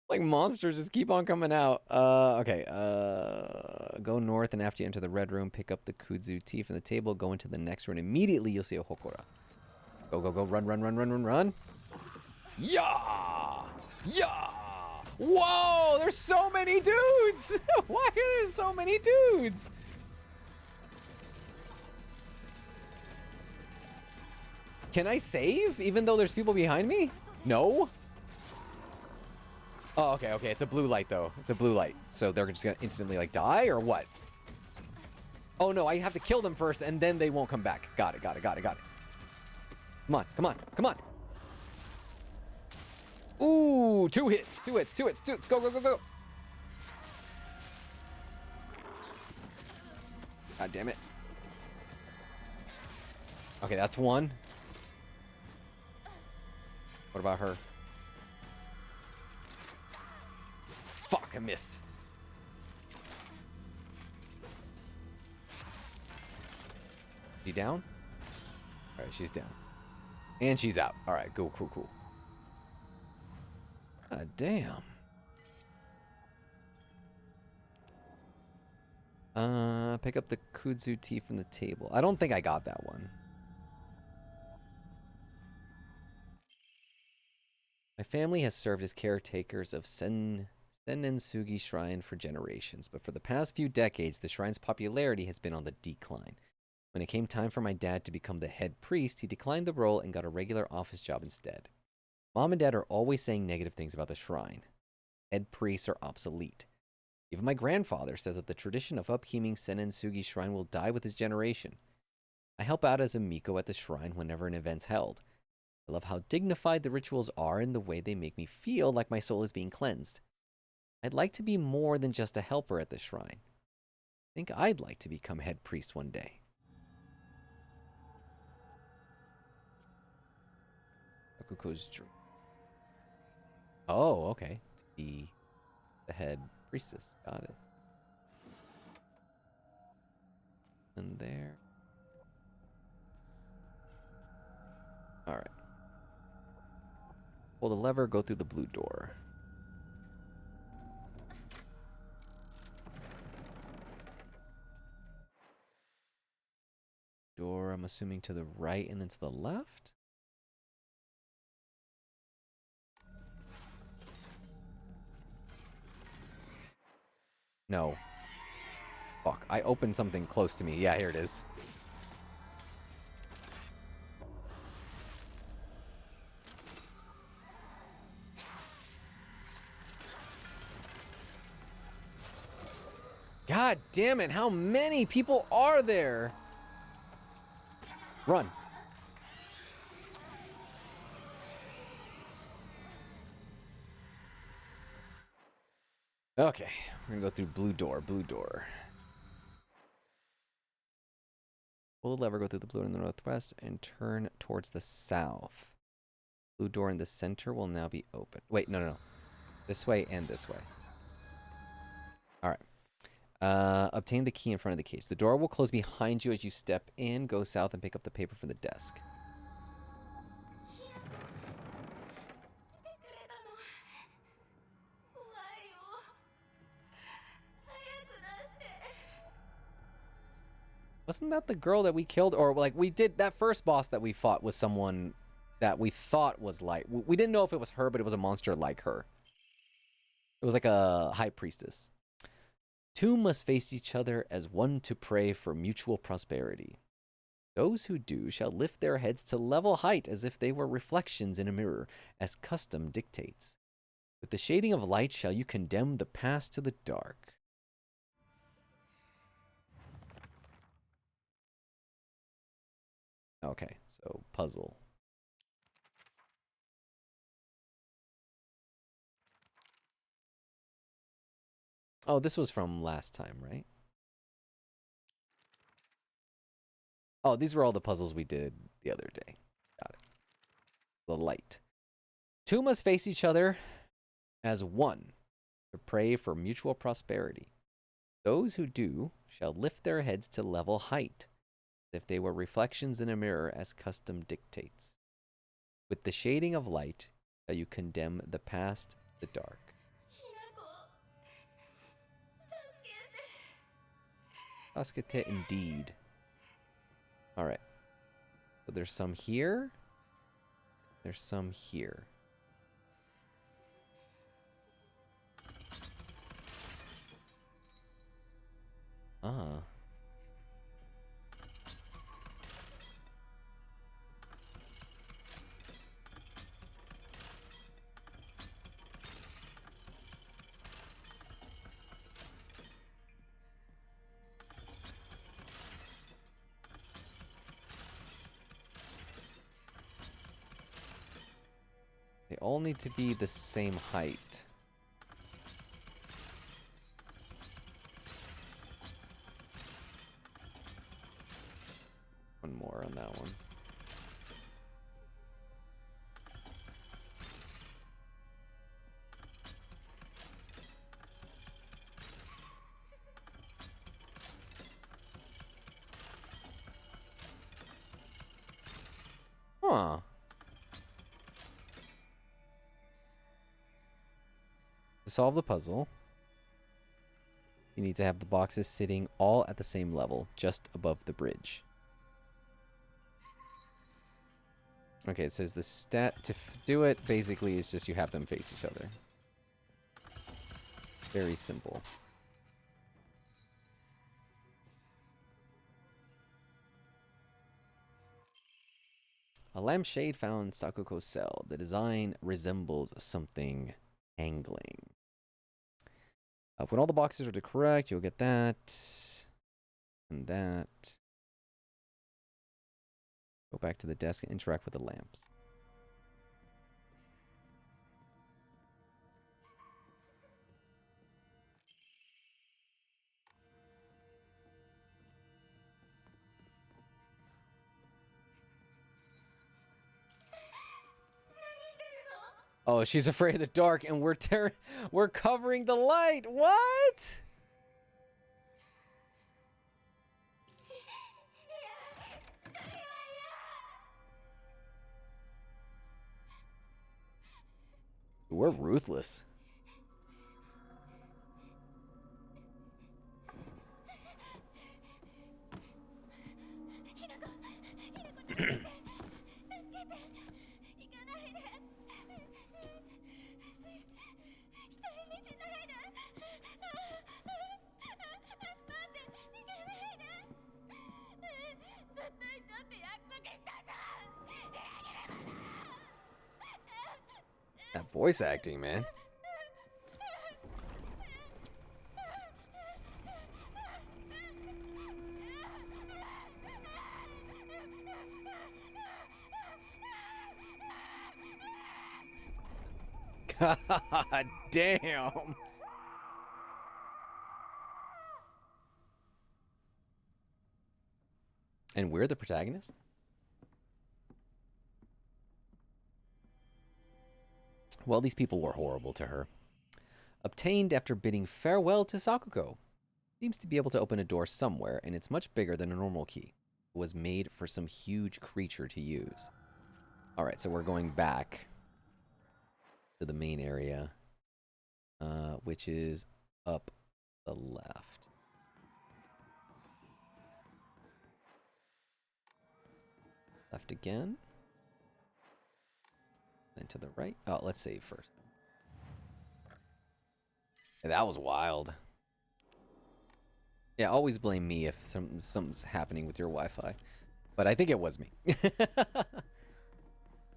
like monsters just keep on coming out. Okay. Go north, and after you enter the red room, pick up the kudzu tea from the table, go into the next room. Immediately you'll see a hokora. Go. Run. Yeah! Yeah! Whoa! There's so many dudes! Why are there so many dudes? Can I save even though there's people behind me? No? Oh, okay. It's a blue light, though. It's a blue light. So they're just gonna instantly, like, die, or what? Oh, no. I have to kill them first, and then they won't come back. Got it. Come on. Ooh, two hits. Go. God damn it. Okay, that's one. What about her? Fuck, I missed. She down? Alright, she's down. And she's out. Alright, cool. God damn. Pick up the kudzu tea from the table. I don't think I got that one. My family has served as caretakers of Sennensugi Shrine for generations, but for the past few decades, the shrine's popularity has been on the decline. When it came time for my dad to become the head priest, he declined the role and got a regular office job instead. Mom and Dad are always saying negative things about the shrine. Head priests are obsolete. Even my grandfather said that the tradition of upkeeping Sennensugi Shrine will die with his generation. I help out as a Miko at the shrine whenever an event's held. I love how dignified the rituals are and the way they make me feel like my soul is being cleansed. I'd like to be more than just a helper at the shrine. I think I'd like to become head priest one day. Okuko's dream. Oh, okay. To be the head priestess. Got it. And there. Alright. Pull the lever, go through the blue door. Door, I'm assuming to the right and then to the left? No. Fuck, I opened something close to me. Yeah, here it is. God damn it, how many people are there? Run. Okay, we're gonna go through blue door. Pull the lever, go through the blue in the northwest, and turn towards the south. Blue door in the center will now be open. Wait, no. This way and this way. All right. Obtain the key in front of the cage. The door will close behind you as you step in. Go south and pick up the paper from the desk. Wasn't that the girl that we killed? Or, like, we did... That first boss that we fought was someone that we thought was like... We didn't know if it was her, but it was a monster like her. It was like a high priestess. Two must face each other as one to pray for mutual prosperity. Those who do shall lift their heads to level height as if they were reflections in a mirror, as custom dictates. With the shading of light shall you condemn the past to the dark. Okay, so puzzle. Oh, this was from last time, right? Oh, these were all the puzzles we did the other day. Got it. The light. Two must face each other as one to pray for mutual prosperity. Those who do shall lift their heads to level height, as if they were reflections in a mirror, as custom dictates. With the shading of light shall you condemn the past, the dark. Tasukete indeed. Alright. So there's some here. There's some here. Ah. They all need to be the same height. One more on that one. Huh. To solve the puzzle, you need to have the boxes sitting all at the same level, just above the bridge. Okay, it says the stat to do it basically is just you have them face each other. Very simple. A lampshade found in Sakuko's cell. The design resembles something angling. When all the boxes are correct, you'll get that. And that. Go back to the desk and interact with the lamps. Oh, she's afraid of the dark, and we're covering the light. What? We're ruthless. That voice acting, man. God damn. And we're the protagonist? Well, these people were horrible to her. Obtained after bidding farewell to Sakuko. Seems to be able to open a door somewhere, and it's much bigger than a normal key. It was made for some huge creature to use. Alright, so we're going back to the main area, which is up the left. Left again. Then to the right. Oh, let's save first. Yeah, that was wild. Yeah, always blame me if something's happening with your Wi-Fi. But I think it was me.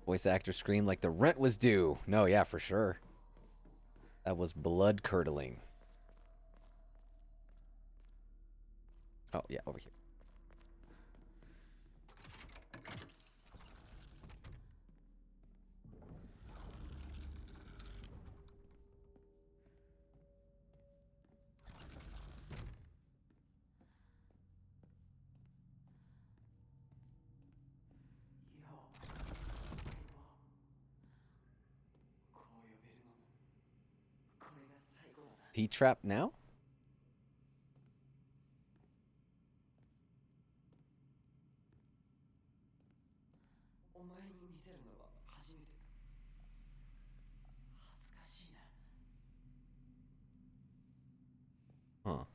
Voice actor screamed like the rent was due. No, yeah, for sure. That was blood-curdling. Oh, yeah, over here. He trapped now? Huh.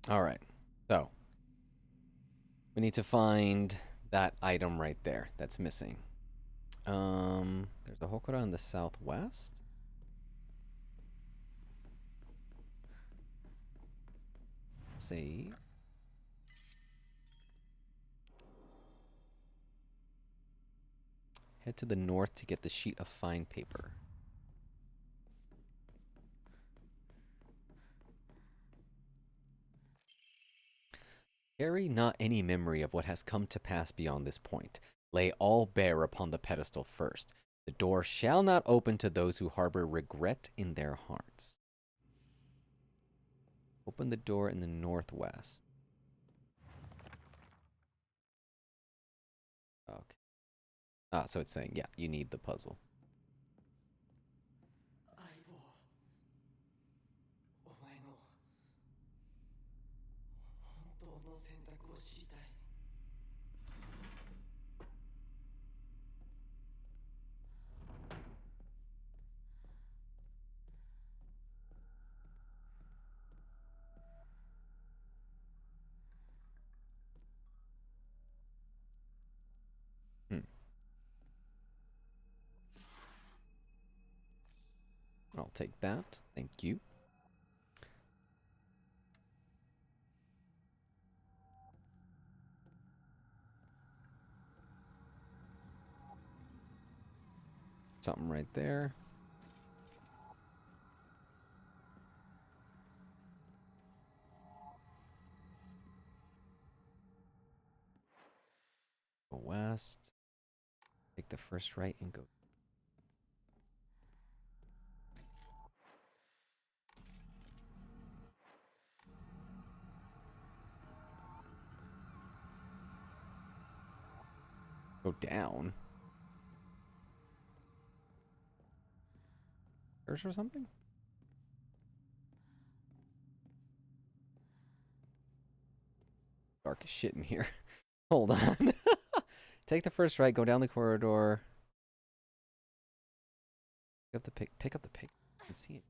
All right. So, we need to find that item right there that's missing. There's a Hokora in the southwest. Save. Head to the north to get the sheet of fine paper. Carry not any memory of what has come to pass beyond this point. Lay all bare upon the pedestal first. The door shall not open to those who harbor regret in their hearts. Open the door in the northwest. Okay. Ah, so it's saying, yeah, you need the puzzle. I'll take that. Thank you. Something right there. Go west. Take the first right and go. Go down. There's or something? Dark as shit in here. Hold on. Take the first right, go down the corridor. Pick up the pig. I can see it.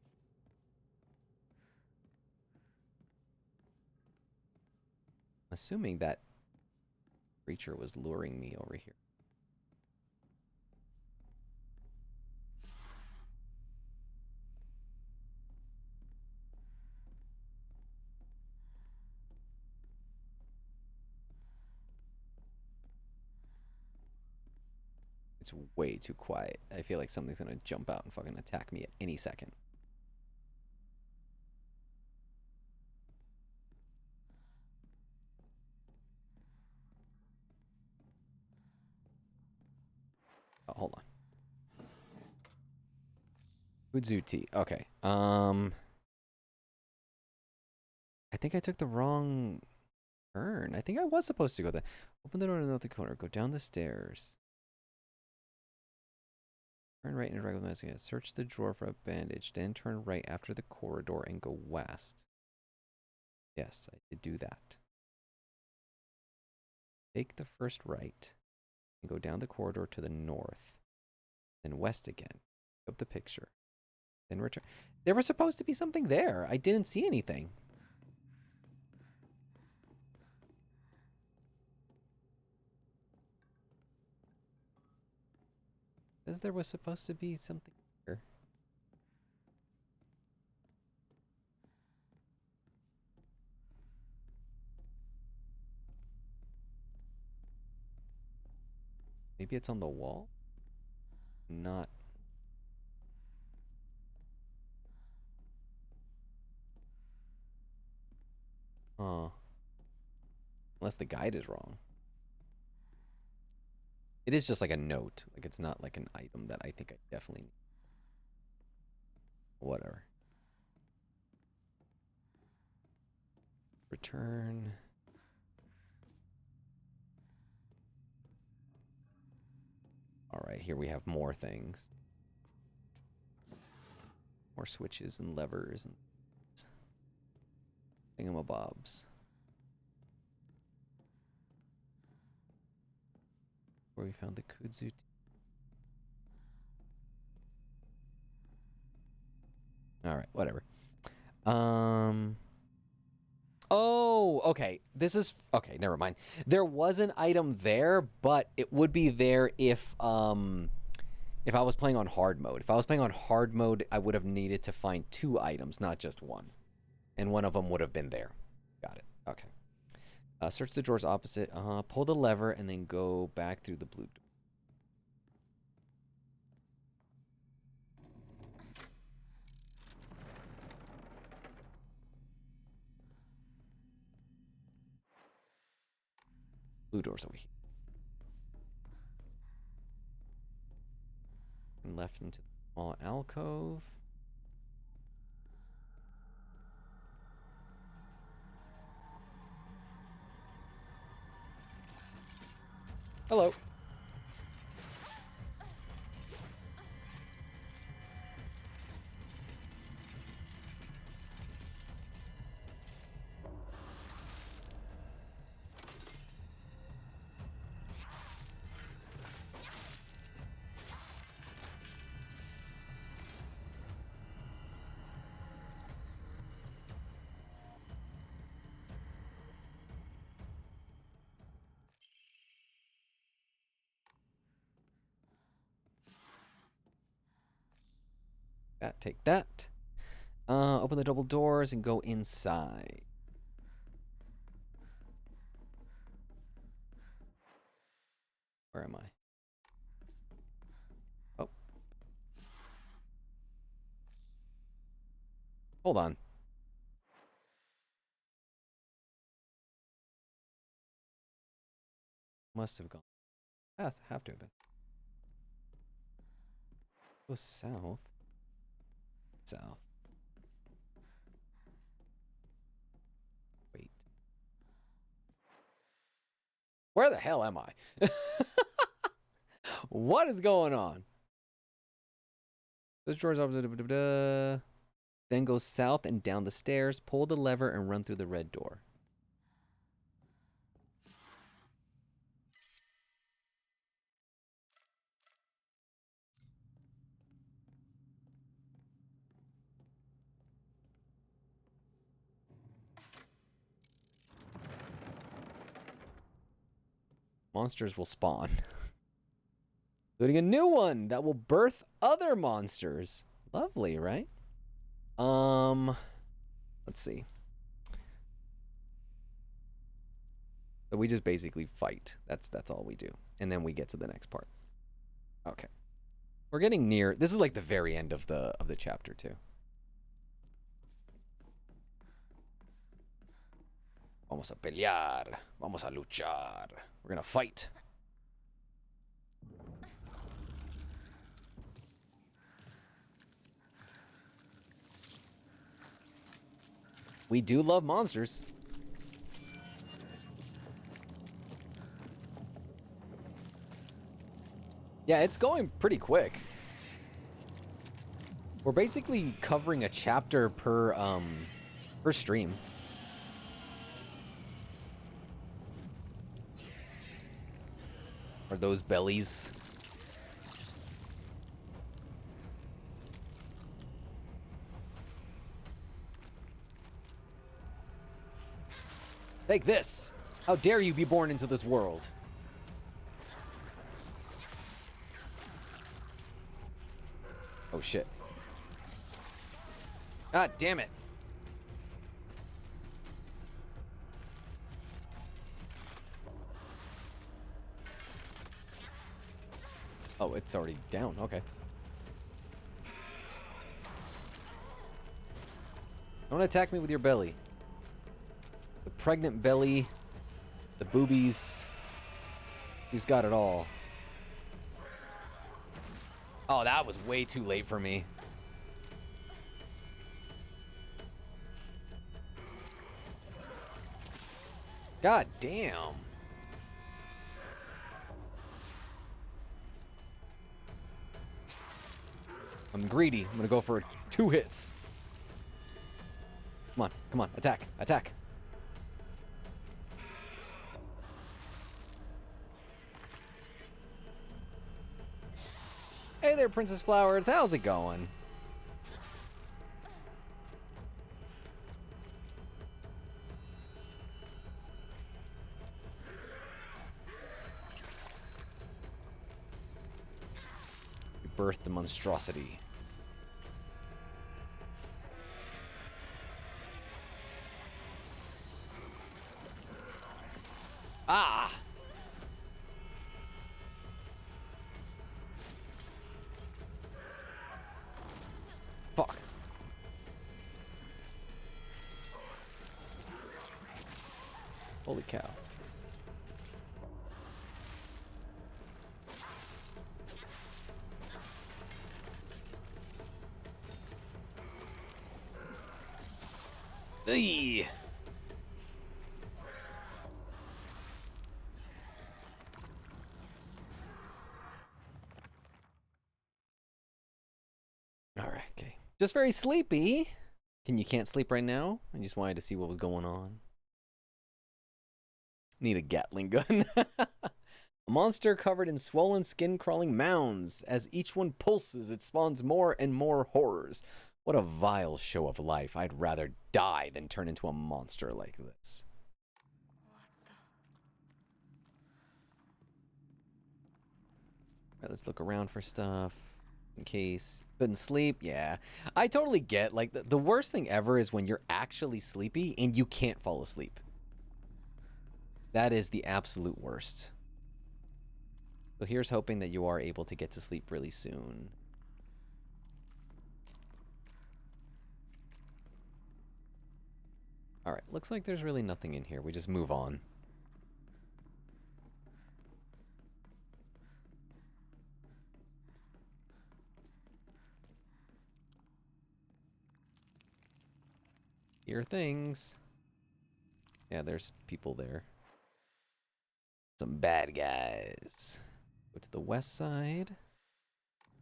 I'm assuming that creature was luring me over here. It's way too quiet. I feel like something's gonna jump out and fucking attack me at any second. Oh, hold on. Udzuti. Okay. I think I took the wrong turn. I think I was supposed to go there. Open the door to the corner. Go down the stairs. Turn right and interact with Mexican. Search the drawer for a bandage. Then turn right after the corridor and go west. Yes, I did do that. Take the first right and go down the corridor to the north. Then west again. Up the picture. Then return. There was supposed to be something there. I didn't see anything. Because there was supposed to be something here. Maybe it's on the wall? Not. Unless the guide is wrong. It is just like a note. Like it's not like an item that I think I definitely need. Whatever. Return. Alright, here we have more things. More switches and levers and thingamabobs. Where we found the Kudzu. Alright, whatever. Oh, okay. This is okay, never mind. There was an item there, but it would be there if I was playing on hard mode. If I was playing on hard mode, I would have needed to find 2 items, not just one. And one of them would have been there. Got it. Okay. Search the drawers opposite. Pull the lever and then go back through the blue door. Blue door's over here. And left into the small alcove. Hello. Take that. Open the double doors and go inside. Where am I? Oh. Hold on. Must have gone. Have to have been. Go south. South. Wait. Where the hell am I? What is going on? Those drawers up. Then go south and down the stairs. Pull the lever and run through the red door. monsters will spawn. Including a new one that will birth other monsters. Lovely, right? Let's see. So we just basically fight. That's all we do. And then we get to the next part. Okay. We're getting near. This is like the very end of the chapter too. Vamos a pelear. Vamos a luchar. We're gonna fight. We do love monsters. Yeah, it's going pretty quick. We're basically covering a chapter per stream. Are those bellies? Take this! How dare you be born into this world? Oh shit. God damn it. Oh, it's already down. Okay. Don't attack me with your belly. The pregnant belly, the boobies. He's got it all. Oh, that was way too late for me. God damn. I'm greedy. I'm gonna go for 2 hits. Come on, attack, attack. Hey there, Princess Flowers. How's it going? You birthed the monstrosity. Ah! Fuck. Holy cow. Eey. Alright, okay. Just very sleepy. You can't sleep right now? I just wanted to see what was going on. Need a Gatling gun. A monster covered in swollen skin crawling mounds. As each one pulses, it spawns more and more horrors. What a vile show of life. I'd rather die than turn into a monster like this. All right, let's look around for stuff. In case couldn't sleep. Yeah, I totally get, like, the worst thing ever is when you're actually sleepy and you can't fall asleep. That is the absolute worst. So here's hoping that you are able to get to sleep really soon. All right, looks like there's really nothing in here. We just move on. Here things. Yeah, there's people there. Some bad guys. Go to the west side.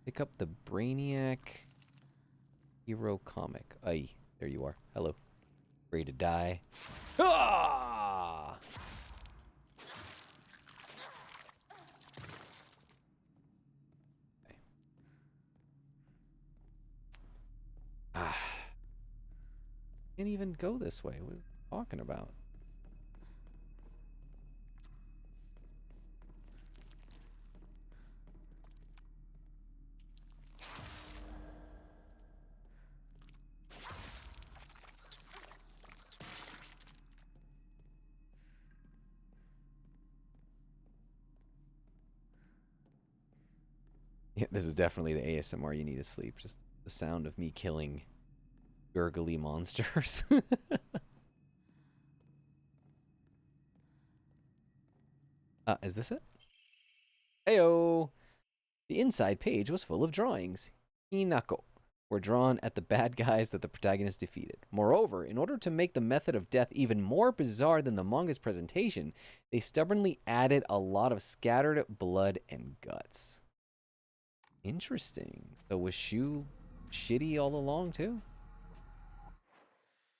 Pick up the Brainiac Hero comic. Aye, there you are. Hello. Ready to die. Ah! Okay. Ah. Can't even go this way. What is he talking about? Yeah, this is definitely the ASMR you need to sleep. Just the sound of me killing gurgly monsters. Is this it? Heyo! The inside page was full of drawings. Hinako were drawn at the bad guys that the protagonist defeated. Moreover, in order to make the method of death even more bizarre than the manga's presentation, they stubbornly added a lot of scattered blood and guts. Interesting. So was Shu shitty all along too?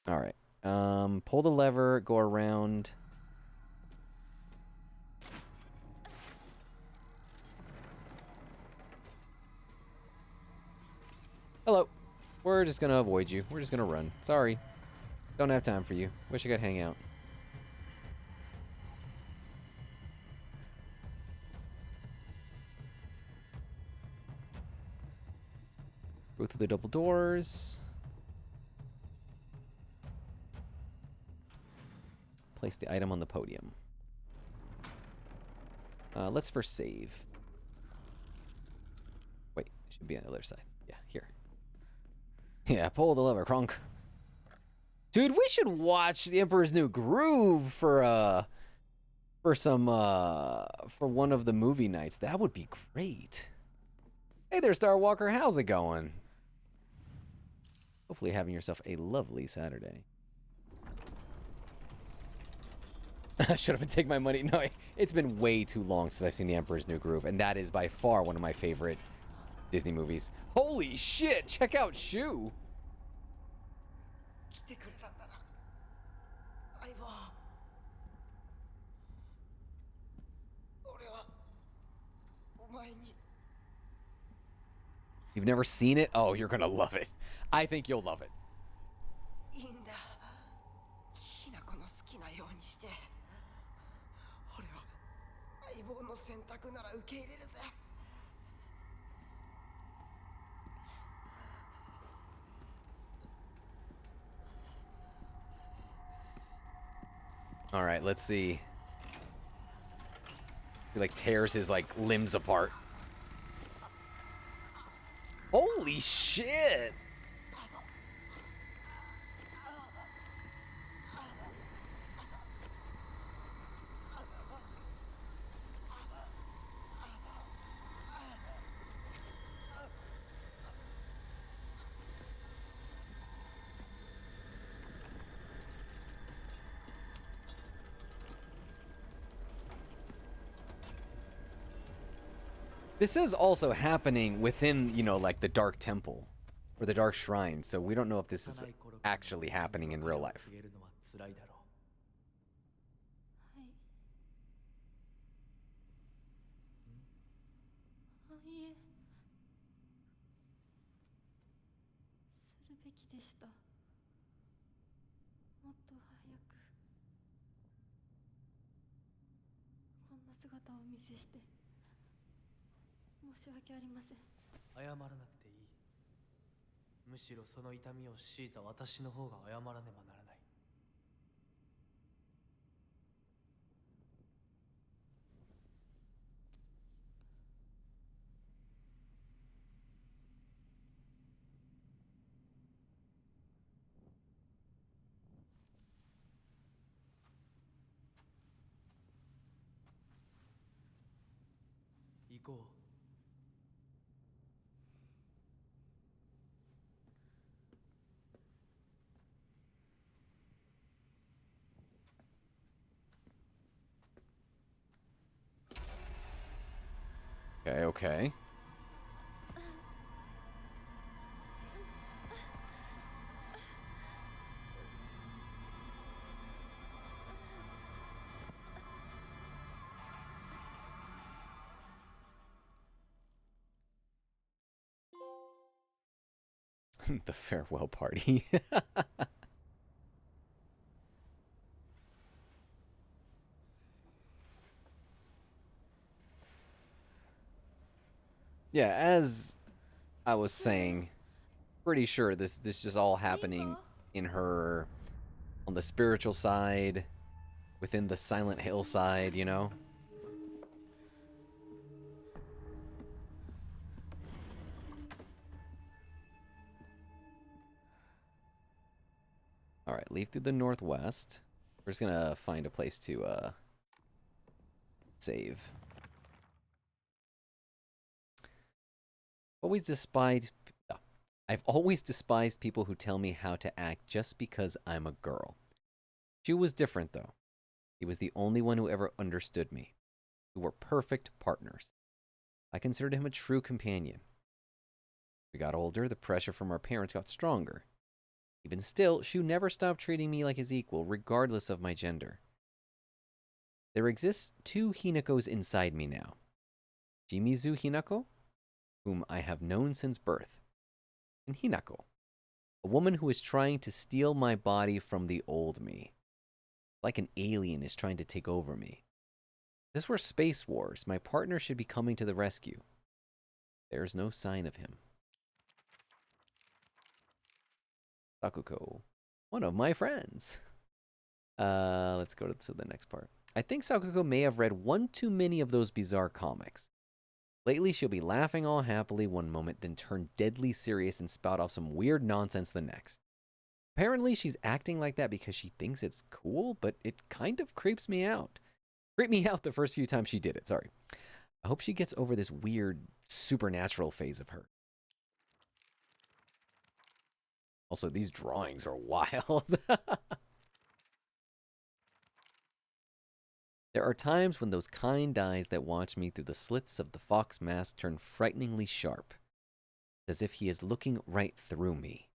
Alright. Pull the lever, go around. Hello. We're just gonna avoid you. We're just gonna run. Sorry. Don't have time for you. Wish I could hang out. Go through the double doors. Place the item on the podium. Let's first save. Wait, should be on the other side. Yeah, here. Yeah, pull the lever, Kronk. Dude, we should watch The Emperor's New Groove for one of the movie nights. That would be great. Hey there, Star Walker. How's it going? Hopefully having yourself a lovely Saturday. Should have been taking my money. No, it's been way too long since I've seen The Emperor's New Groove, and that is by far one of my favorite Disney movies. Holy shit! Check out Shu. You've never seen it? Oh, you're gonna love it. I think you'll love it. All right, let's see. He like tears his like limbs apart. Holy shit! This is also happening within, you know, like the Dark Temple or the Dark Shrine, so we don't know if this is actually happening in real life. 申し訳ありません。謝らなくていい。むしろその痛みを強いた私の方が謝らねばならない。行こう。 Okay, okay. The farewell party. Yeah, as I was saying, pretty sure this just all happening in her on the spiritual side, within the Silent Hill side, you know? Alright, leave through the northwest. We're just gonna find a place to save. I've always despised people who tell me how to act just because I'm a girl. Shu was different, though. He was the only one who ever understood me. We were perfect partners. I considered him a true companion. As we got older, the pressure from our parents got stronger. Even still, Shu never stopped treating me like his equal, regardless of my gender. There exists 2 Hinakos inside me now. Shimizu Hinako, whom I have known since birth, and Hinako, a woman who is trying to steal my body from the old me. Like an alien is trying to take over me. If this were Space Wars, my partner should be coming to the rescue. There's no sign of him. Sakuko, one of my friends. Let's go to the next part. I think Sakuko may have read one too many of those bizarre comics. Lately, she'll be laughing all happily one moment, then turn deadly serious and spout off some weird nonsense the next. Apparently, she's acting like that because she thinks it's cool, but it kind of creeps me out. Creeped me out the first few times she did it, sorry. I hope she gets over this weird supernatural phase of her. Also, these drawings are wild. There are times when those kind eyes that watch me through the slits of the fox mask turn frighteningly sharp, as if he is looking right through me,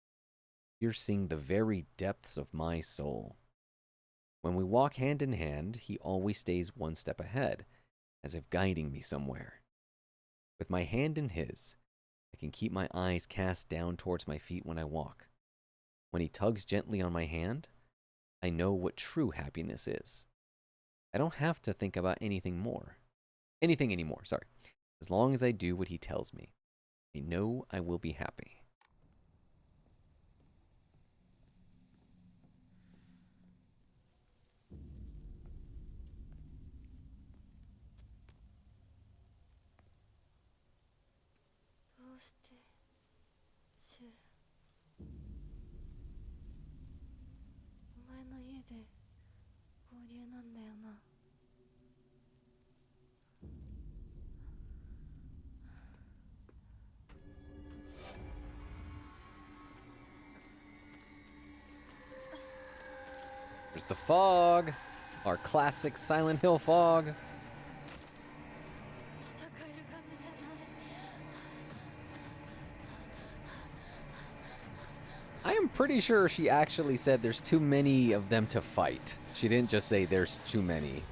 piercing the very depths of my soul. When we walk hand in hand, he always stays one step ahead, as if guiding me somewhere. With my hand in his, I can keep my eyes cast down towards my feet when I walk. When he tugs gently on my hand, I know what true happiness is. I don't have to think about anything anymore, sorry. As long as I do what he tells me, I know I will be happy. There's the fog, our classic Silent Hill fog. I am pretty sure she actually said there's too many of them to fight. She didn't just say there's too many.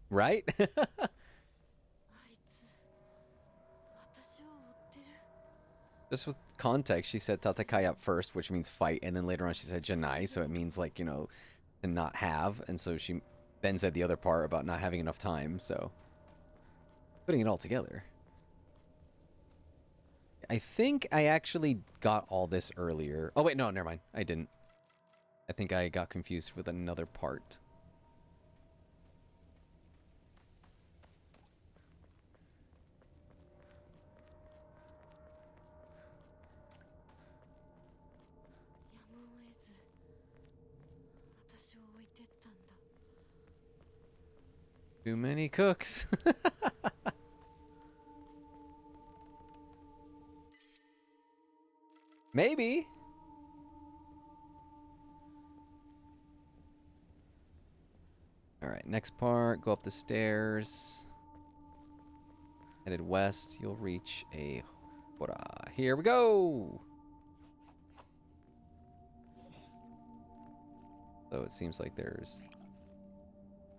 Right? Just with context, she said Tatakai up first, which means fight, and then later on she said Janai, so it means, like, you know, to not have, and so she then said the other part about not having enough time, so putting it all together. I think I actually got all this earlier. Oh wait, no, never mind. I didn't. I think I got confused with another part. Too many cooks. Maybe. All right, next part, go up the stairs. Headed west, you'll reach a hora. Here we go. So it seems like there's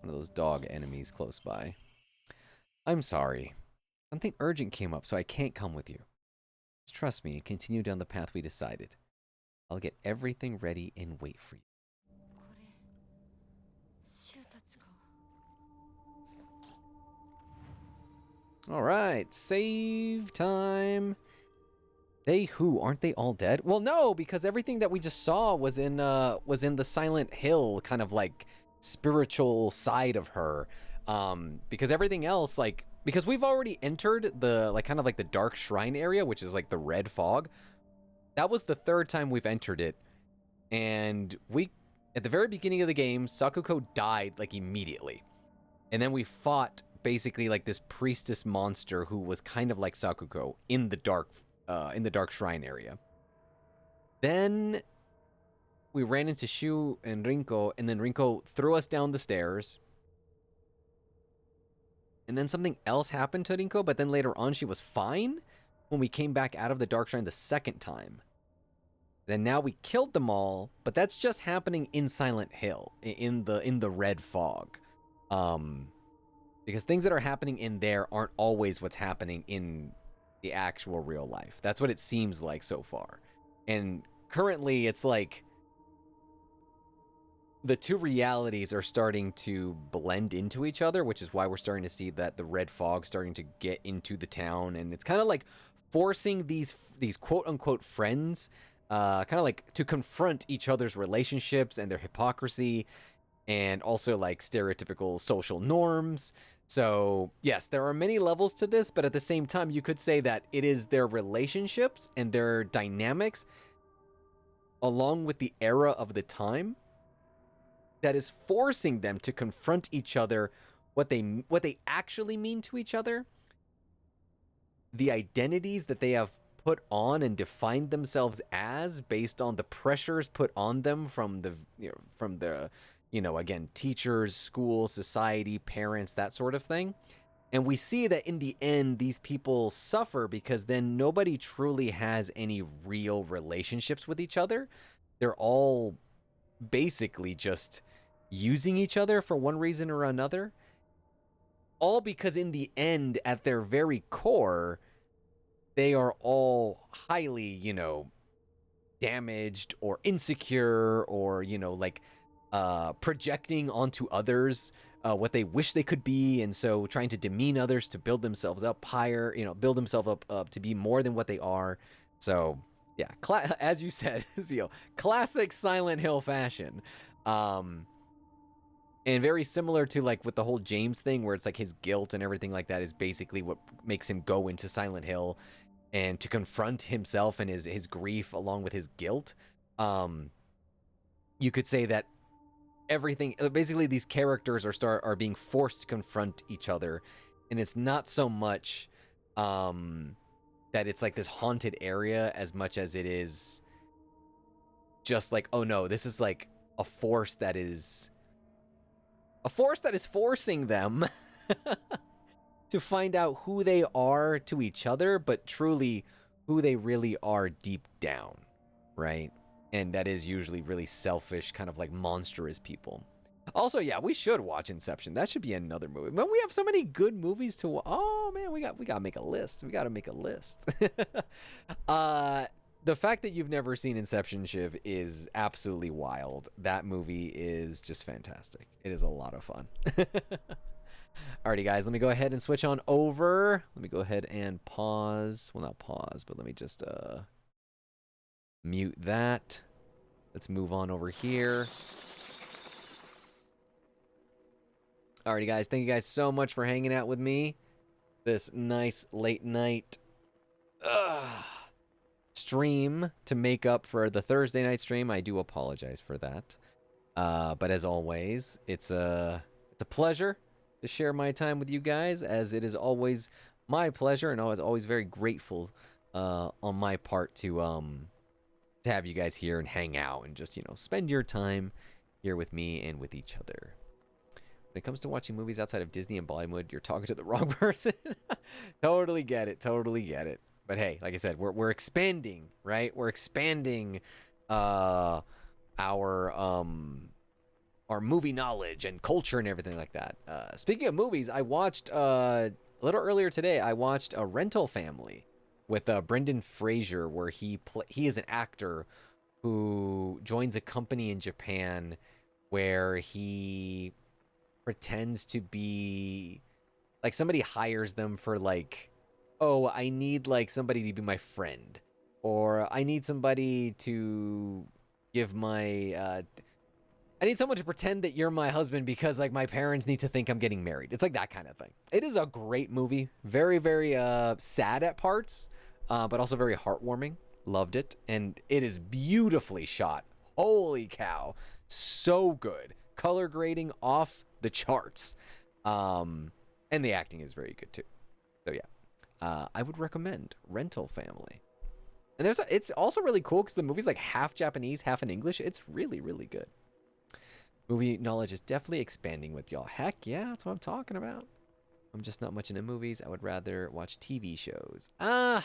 one of those dog enemies close by. I'm sorry. Something urgent came up, so I can't come with you. Just trust me and continue down the path we decided. I'll get everything ready and wait for you. All right, save time. They who aren't they all dead? Well, no, because everything that we just saw was in the Silent Hill kind of like spiritual side of her. Because everything else, like, because we've already entered the like kind of like the dark shrine area, which is like the red fog. That was the third time we've entered it, and we at the very beginning of the game, Sakuko died like immediately, and then we fought basically like this priestess monster who was kind of like Sakuko in the dark shrine area. Then we ran into Shu and Rinko, and then Rinko threw us down the stairs. And then something else happened to Rinko, but then later on she was fine when we came back out of the dark shrine the second time. Then now we killed them all, but that's just happening in Silent Hill, in the red fog. Because things that are happening in there aren't always what's happening in the actual real life. That's what it seems like so far. And currently it's like the two realities are starting to blend into each other, which is why we're starting to see that the red fog starting to get into the town, and it's kind of like forcing these quote unquote friends kind of like to confront each other's relationships and their hypocrisy, and also like stereotypical social norms. So yes, there are many levels to this, but at the same time you could say that it is their relationships and their dynamics along with the era of the time that is forcing them to confront each other, what they actually mean to each other, the identities that they have put on and defined themselves as based on the pressures put on them from the again, teachers, school, society, parents, that sort of thing. And we see that in the end, these people suffer because then nobody truly has any real relationships with each other. They're all basically just using each other for one reason or another. All because in the end, at their very core, they are all highly, damaged or insecure, or, projecting onto others what they wish they could be, and so trying to demean others to build themselves up higher, build themselves up to be more than what they are. So yeah, as you said, Zio, classic Silent Hill fashion. And very similar to like with the whole James thing, where it's like his guilt and everything like that is basically what makes him go into Silent Hill and to confront himself and his grief along with his guilt. You could say that everything, basically these characters are being forced to confront each other, and it's not so much that it's like this haunted area as much as it is just like, oh no, this is like a force that is forcing them to find out who they are to each other, but truly who they really are deep down, right? And that is usually really selfish, kind of like monstrous people. Also, yeah, we should watch Inception. That should be another movie. Man, we have so many good movies to. Oh man, we gotta make a list. We gotta make a list. The fact that you've never seen Inception, Shiv, is absolutely wild. That movie is just fantastic. It is a lot of fun. Alrighty, guys, let me go ahead and switch on over. Let me go ahead and pause. Well, not pause, but let me just mute that. Let's move on over here. Alrighty, guys, thank you guys so much for hanging out with me this nice late night stream to make up for the Thursday night stream. I do apologize for that. But as always, it's a pleasure to share my time with you guys, as it is always my pleasure, and I was always very grateful on my part to have you guys here and hang out and just, spend your time here with me and with each other. When it comes to watching movies outside of Disney and Bollywood, you're talking to the wrong person. Totally get it. But hey, like I said, we're expanding, right? We're expanding our movie knowledge and culture and everything like that. Speaking of movies, I watched a little earlier today. I watched A Rental Family with Brendan Fraser, where he is an actor who joins a company in Japan where he pretends to be Like somebody hires them for like, oh, I need like somebody to be my friend, or I need somebody to give my I need someone to pretend that you're my husband because like my parents need to think I'm getting married. It's like that kind of thing. It is a great movie. Very, very sad at parts, but also very heartwarming. Loved it. And it is beautifully shot. Holy cow. So good. Color grading off the charts. And the acting is very good too. So yeah. I would recommend Rental Family. And it's also really cool because the movie's like half Japanese, half in English. It's really, really good. Movie knowledge is definitely expanding with y'all. Heck yeah, that's what I'm talking about. I'm just not much into movies. I would rather watch TV shows. I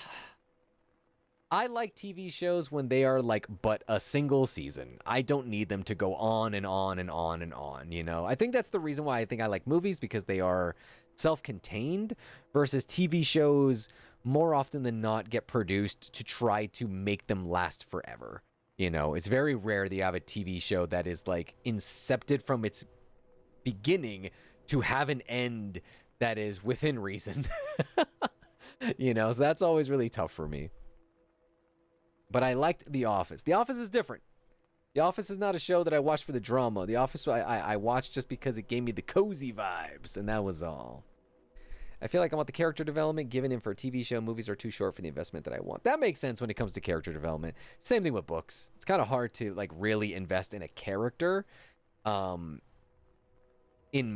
like TV shows when they are like but a single season. I don't need them to go on and on and on and on, you know? I think that's the reason why I think I like movies, because they are self-contained, versus TV shows more often than not get produced to try to make them last forever. You know, it's very rare that you have a TV show that is like incepted from its beginning to have an end that is within reason. You know, so that's always really tough for me. But I liked The Office. The Office is different. The Office is not a show that I watched for the drama. The Office I watched just because it gave me the cozy vibes, and that was all. I feel like I want the character development given in for a TV show. Movies are too short for the investment that I want. That makes sense when it comes to character development. Same thing with books. It's kind of hard to like really invest in a character in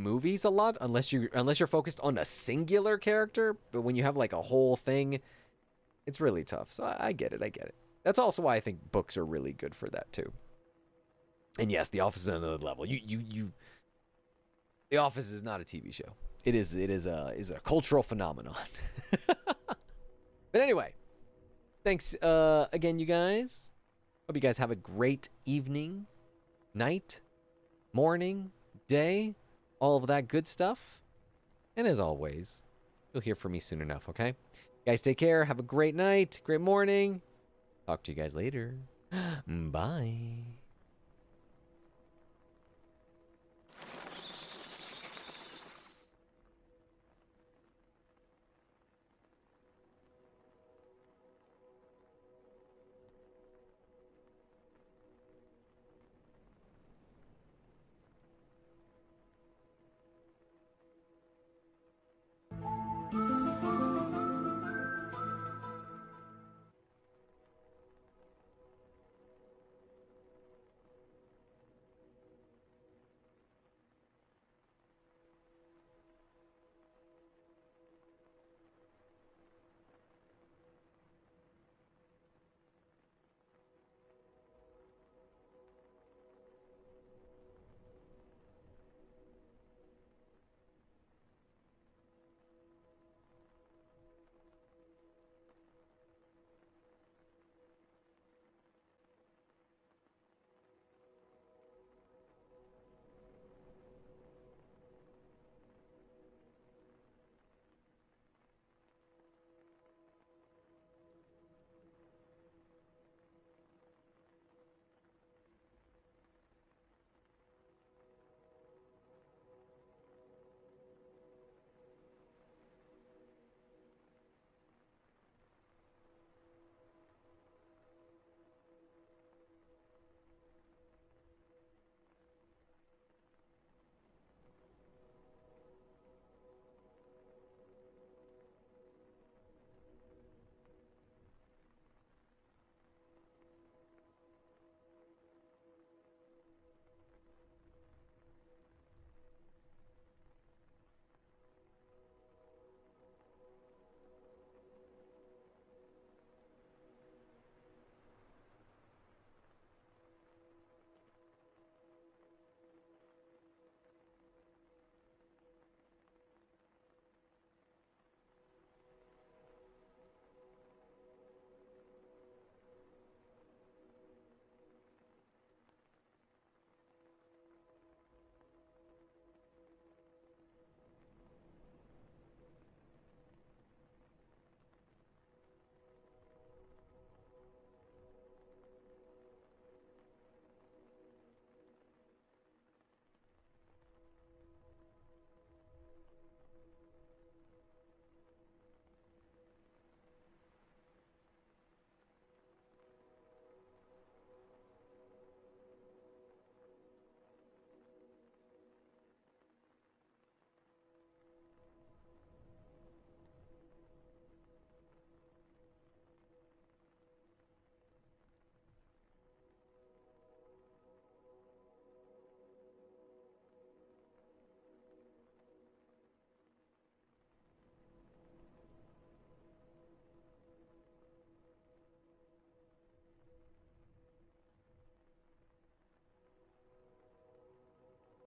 movies a lot unless you're focused on a singular character. But when you have like a whole thing, it's really tough. So I get it. I get it. That's also why I think books are really good for that too. And yes, The Office is another level. The Office is not a TV show. It is a cultural phenomenon. But anyway, thanks again, you guys. Hope you guys have a great evening, night, morning, day, all of that good stuff. And as always, you'll hear from me soon enough, okay? Guys, take care. Have a great night, great morning. Talk to you guys later. Bye.